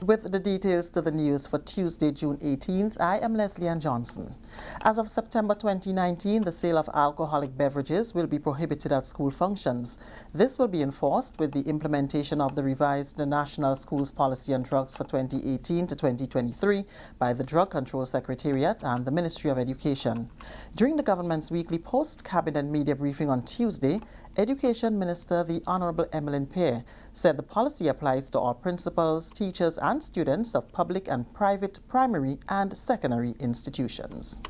With the details to the news for Tuesday, June 18th, I am Leslie Ann Johnson. As of September 2019, the sale of alcoholic beverages will be prohibited at school functions. This will be enforced with the implementation of the revised National Schools Policy on Drugs for 2018 to 2023 by the Drug Control Secretariat and the Ministry of Education. During the government's weekly post-cabinet media briefing on Tuesday, Education Minister the Honorable Emmeline Pear said the policy applies to all principals, teachers and students of public and private primary and secondary institutions.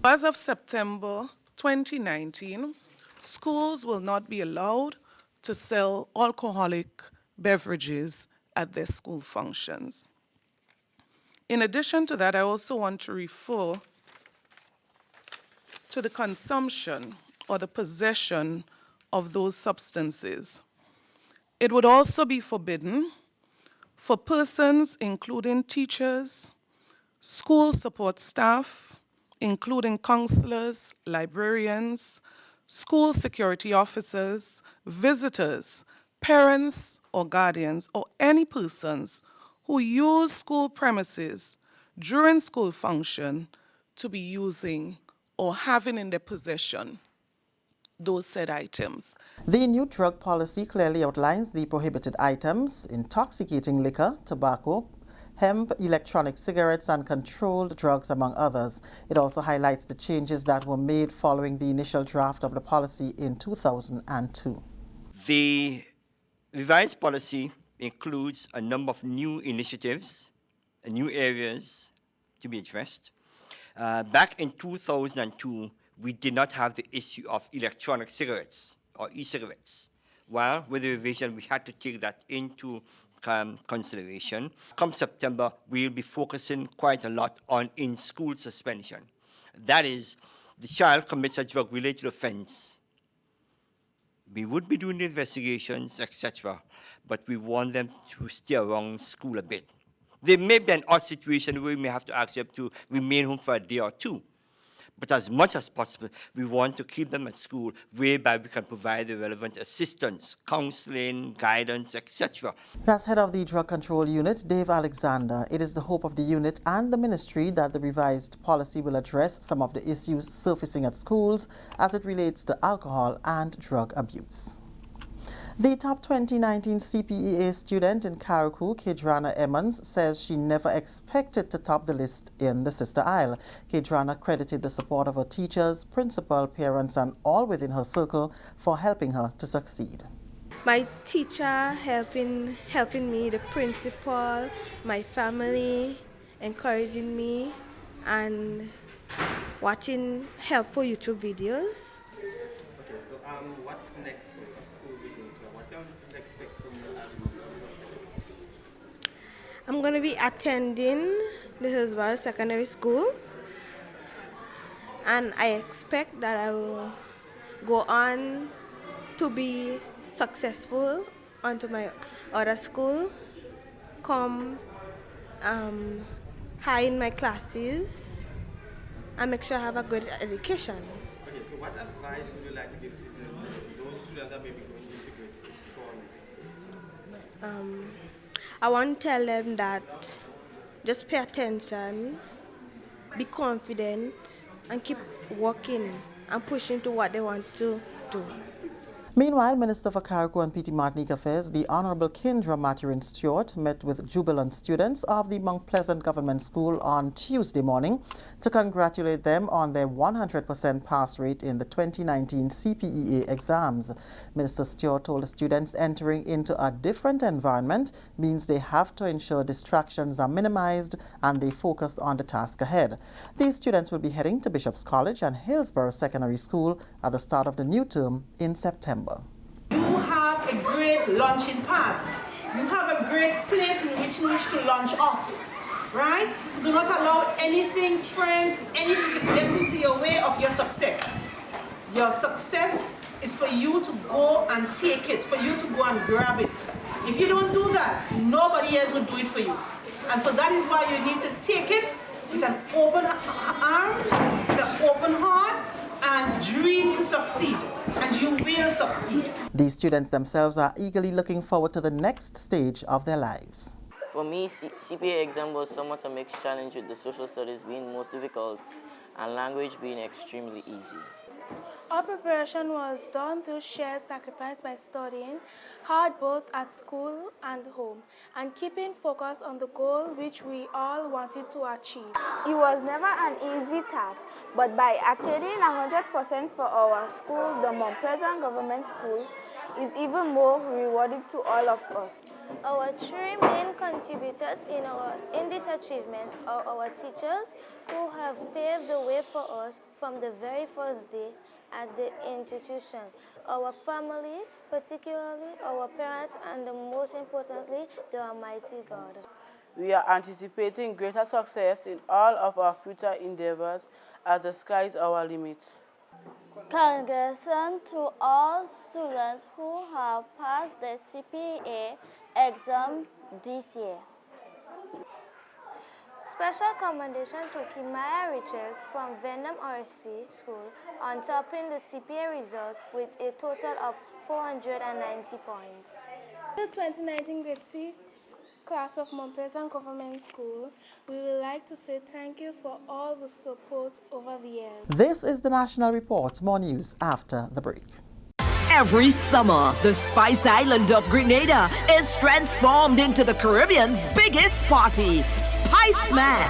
As of September 2019, schools will not be allowed to sell alcoholic beverages at their school functions. In addition to that, I also want to refer to the consumption or the possession of those substances. It would also be forbidden for persons including teachers, school support staff, including counselors, librarians, school security officers, visitors, parents or guardians, or any persons who use school premises during school function to be using or having in their possession those said items. The new drug policy clearly outlines the prohibited items: intoxicating liquor, tobacco, hemp, electronic cigarettes, and controlled drugs, among others. It also highlights the changes that were made following the initial draft of the policy in 2002. The revised policy includes a number of new initiatives, new areas to be addressed. Back in 2002, we did not have the issue of electronic cigarettes or e-cigarettes. Well, with the revision, we had to take that into consideration. Come September, we'll be focusing quite a lot on in-school suspension. That is, the child commits a drug-related offense. We would be doing the investigations, etc., but we want them to stay around school a bit. There may be an odd situation where we may have to ask them to remain home for a day or two. But as much as possible, we want to keep them at school, whereby we can provide the relevant assistance, counseling, guidance, etc. That's head of the Drug Control Unit, Dave Alexander. It is the hope of the unit and the ministry that the revised policy will address some of the issues surfacing at schools as it relates to alcohol and drug abuse. The top 2019 CPEA student in Carriacou, Kedrana Emmons, says she never expected to top the list in the Sister Isle. Kedrana credited the support of her teachers, principal, parents, and all within her circle for helping her to succeed. My teacher helping me, the principal, my family encouraging me, and watching helpful YouTube videos. Okay, so what's next for your school beginning? What can we expect from you? I'm going to be attending the Hillsborough Secondary School, and I expect that I will go on to be successful onto my other school, come high in my classes, and make sure I have a good education. Okay, so what advice would you like to give to those students that may be going into grade 6 for next? I want to tell them that just pay attention, be confident, and keep working and pushing to what they want to do. Meanwhile, Minister for Carriacou and Petite Martinique Affairs, the Honorable Kendra Mathurin Stewart, met with jubilant students of the Mount Pleasant Government School on Tuesday morning to congratulate them on their 100% pass rate in the 2019 CPEA exams. Minister Stewart told the students entering into a different environment means they have to ensure distractions are minimized and they focus on the task ahead. These students will be heading to Bishop's College and Hillsborough Secondary School at the start of the new term in September. You have a great launching pad. You have a great place in which to launch off, right? So do not allow anything, friends, anything to get into your way of your success. Your success is for you to go and take it, for you to go and grab it. If you don't do that, nobody else will do it for you. And so that is why you need to take it with an open arms, with an open heart, and dream to succeed, and you will succeed. These students themselves are eagerly looking forward to the next stage of their lives. For me, CPA exam was somewhat a mixed challenge, with the social studies being most difficult and language being extremely easy. Our preparation was done through shared sacrifice by studying hard both at school and home, and keeping focus on the goal which we all wanted to achieve. It was never an easy task, but by attaining 100% for our school, the Mount Pleasant Government School, is even more rewarding to all of us. Our three main contributors in this achievement are our teachers, who have paved the way for us from the very first day at the institution, our family, particularly our parents, and most importantly, the Almighty God. We are anticipating greater success in all of our future endeavors as the sky is our limit. Congratulations to all students who have passed the CPA exam this year. Special commendation to Kimaya Richards from Venom RC School on topping the CPA results with a total of 490 points. The 2019 grade 6 class of Mount Pleasant Government School, we would like to say thank you for all the support over the years. This is the National Report. More news after the break. Every summer, the Spice Island of Grenada is transformed into the Caribbean's biggest party, Spice Man.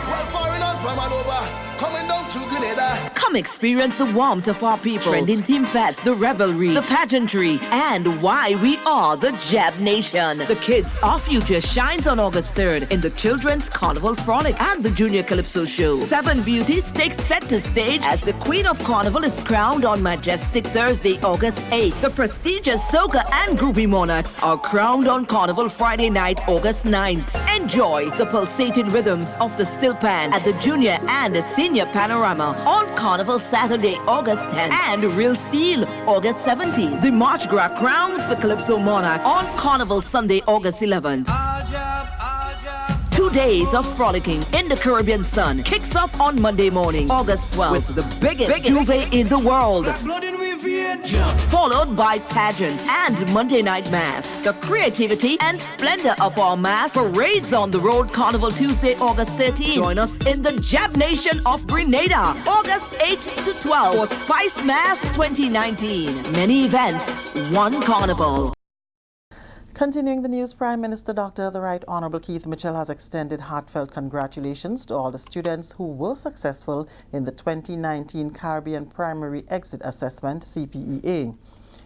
Coming down to Grenada. Come experience the warmth of our people, trending theme fats, the revelry, the pageantry, and why we are the Jab Nation. The Kids Our Future shines on August 3rd in the Children's Carnival Frolic and the Junior Calypso Show. 7 beauties take center stage as the Queen of Carnival is crowned on majestic Thursday, August 8th. The prestigious Soca and Groovy Monarchs are crowned on Carnival Friday night, August 9th. Enjoy the pulsating rhythms of the Still Pan at the Junior and the Senior Panorama on Carnival Saturday, August 10th, and Real Steel, August 17th. The March Gras crowns the Calypso Monarch on Carnival Sunday, August 11th. 2 2 days of frolicking in the Caribbean sun kicks off on Monday morning, August 12th, with the biggest juve in the world. Followed by pageant and Monday night mass. The creativity and splendor of our mass parades on the road Carnival Tuesday, August 13th. Join us in the Jab Nation of Grenada, August 8th to 12th for Spice Mass 2019. Many events, one carnival. Continuing the news, Prime Minister Dr. The Right Honorable Keith Mitchell has extended heartfelt congratulations to all the students who were successful in the 2019 Caribbean Primary Exit Assessment, CPEA.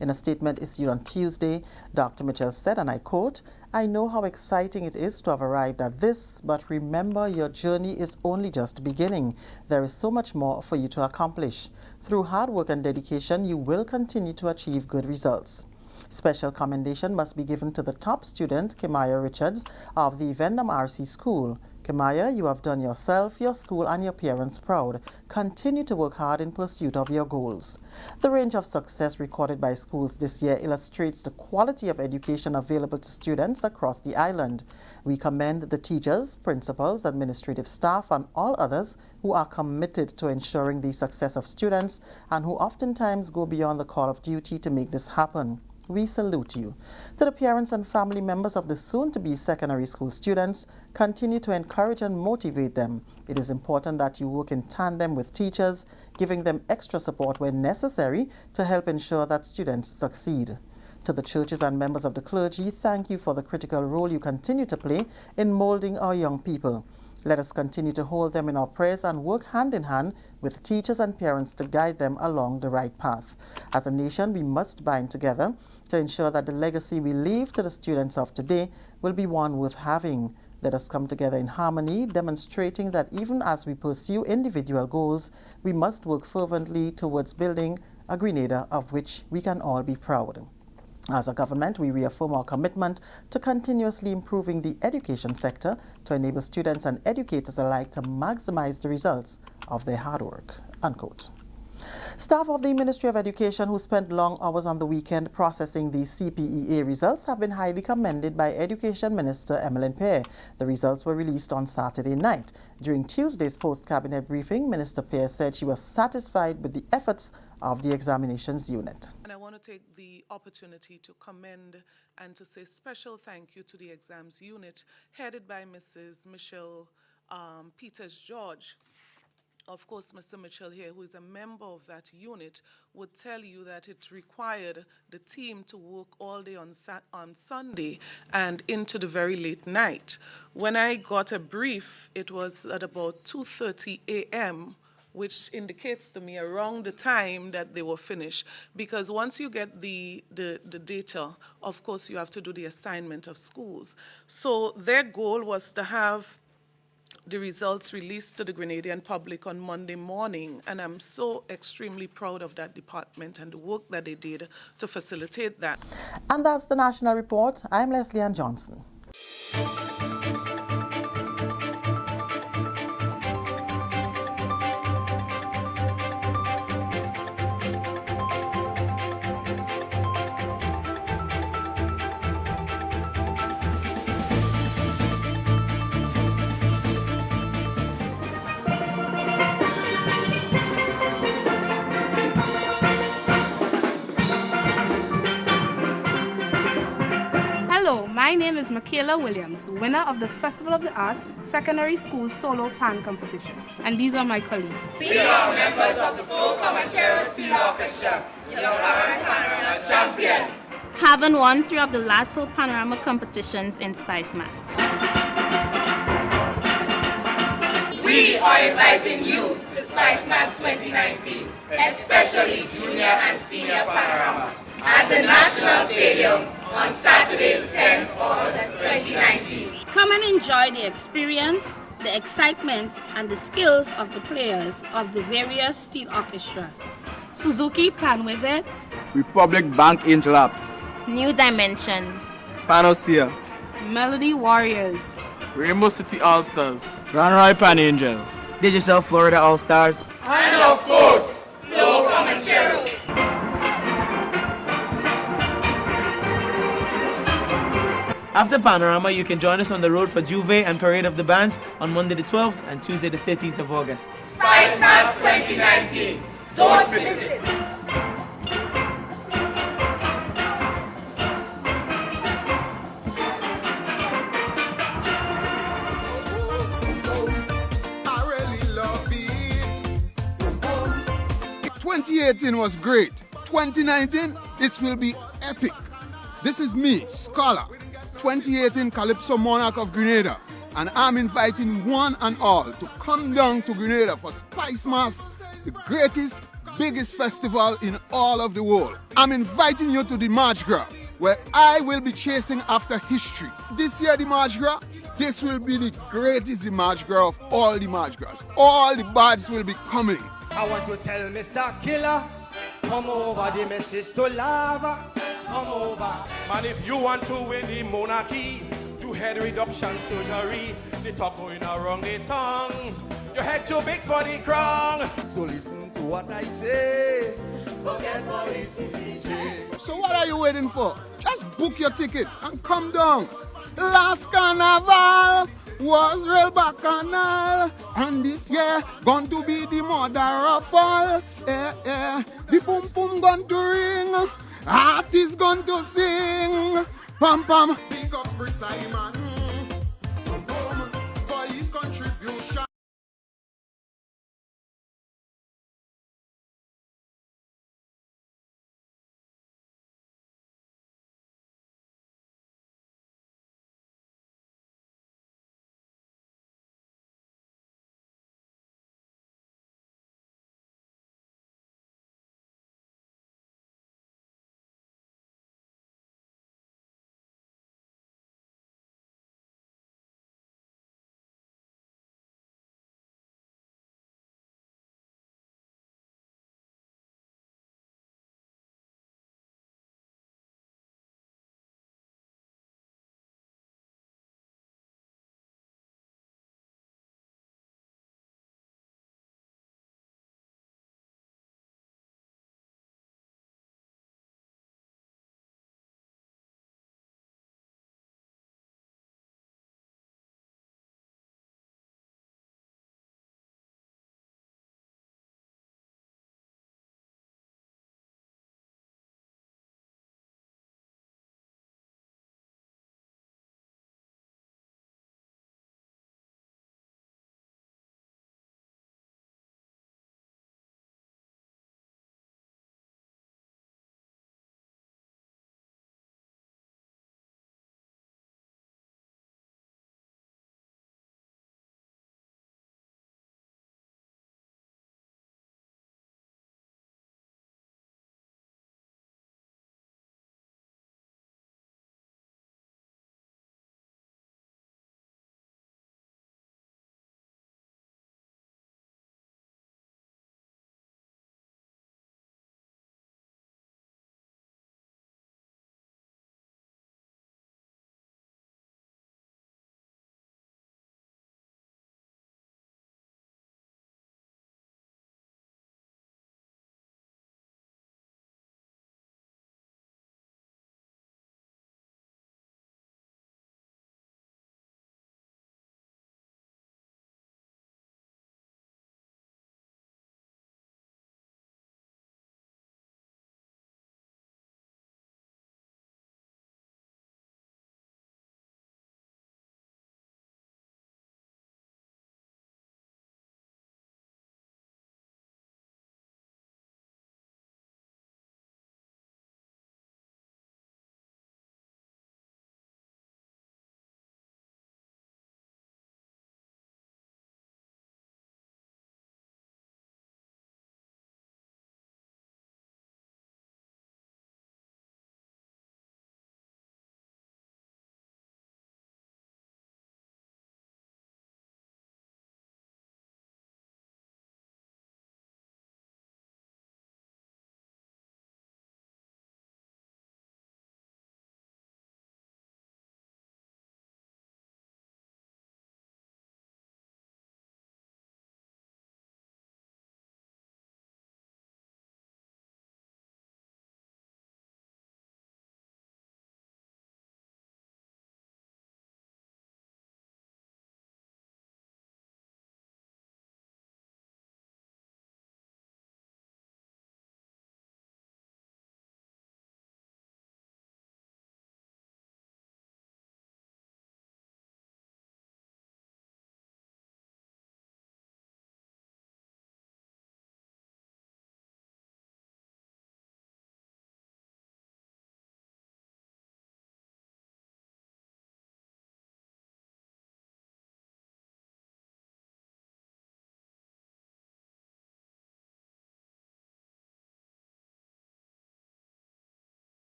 In a statement issued on Tuesday, Dr. Mitchell said, and I quote, "I know how exciting it is to have arrived at this, but remember your journey is only just beginning. There is so much more for you to accomplish. Through hard work and dedication, you will continue to achieve good results." Special commendation must be given to the top student, Kimaya Richards, of the Vendam RC School. Kimaya, you have done yourself, your school, and your parents proud. Continue to work hard in pursuit of your goals. The range of success recorded by schools this year illustrates the quality of education available to students across the island. We commend the teachers, principals, administrative staff, and all others who are committed to ensuring the success of students and who oftentimes go beyond the call of duty to make this happen. We salute you. To the parents and family members of the soon-to-be secondary school students, continue to encourage and motivate them. It is important that you work in tandem with teachers, giving them extra support when necessary to help ensure that students succeed. To the churches and members of the clergy, thank you for the critical role you continue to play in molding our young people. Let us continue to hold them in our prayers and work hand in hand with teachers and parents to guide them along the right path. As a nation, we must bind together to ensure that the legacy we leave to the students of today will be one worth having. Let us come together in harmony, demonstrating that even as we pursue individual goals, we must work fervently towards building a Grenada of which we can all be proud. As a government, we reaffirm our commitment to continuously improving the education sector to enable students and educators alike to maximize the results of their hard work." Unquote. Staff of the Ministry of Education who spent long hours on the weekend processing the CPEA results have been highly commended by Education Minister Emmeline Pear. The results were released on Saturday night. During Tuesday's post-cabinet briefing, Minister Pear said she was satisfied with the efforts of the examinations unit. And I want to take the opportunity to commend and to say special thank you to the exams unit headed by Mrs. Michelle Peters-George. Of course, Mr. Mitchell here, who is a member of that unit, would tell you that it required the team to work all day on Sunday and into the very late night. When I got a brief, it was at about 2:30 a.m., which indicates to me around the time that they were finished. Because once you get the data, of course, you have to do the assignment of schools. So their goal was to have the results released to the Grenadian public on Monday morning, and I'm so extremely proud of that department and the work that they did to facilitate that. And that's the National Report. I'm Leslie Ann Johnson. Hello, my name is Michaela Williams, winner of the Festival of the Arts Secondary School Solo Pan Competition. And these are my colleagues. We are members of the Full Comancheros Field Orchestra, your current panorama champions. Having won 3 of the last 4 panorama competitions in Spice Mass. We are inviting you to Spice Mass 2019, especially junior and senior panorama, at the National Stadium on Saturday, 10th August 2019. Come and enjoy the experience, the excitement, and the skills of the players of the various steel orchestra. Suzuki Pan Wizards, Republic Bank Angel Apps, New Dimension, Panacea, Melody Warriors, Rainbow City All-Stars, Ranroy Pan Angels, Digital Florida All-Stars, and of course, Flow Comancheros. After Panorama, you can join us on the road for Juve and Parade of the Bands on Monday the 12th and Tuesday the 13th of August. Spice Mass 2019. Don't miss it. I really love it. 2018 was great. 2019, this will be epic. This is me, Scholar, 2018 Calypso Monarch of Grenada, and I'm inviting one and all to come down to Grenada for Spice Mass, the greatest, biggest festival in all of the world. I'm inviting you to the Mardi Gras, where I will be chasing after history. This year, the Mardi Gras, this will be the greatest Mardi Gras of all the Mardi Gras. All the bards will be coming. I want to tell Mr. Killer, come over, the message to lava. Come over. Man, if you want to win the monarchy, do head reduction surgery. They talk going around the tongue. Your head too big for the crown. So listen to what I say. Forget police CJ. So what are you waiting for? Just book your ticket and come down. Last carnival was real bacchanal, and this year going to be the mother of all. The boom boom going to ring. Artists going to sing, pam pam. Big up for Simon.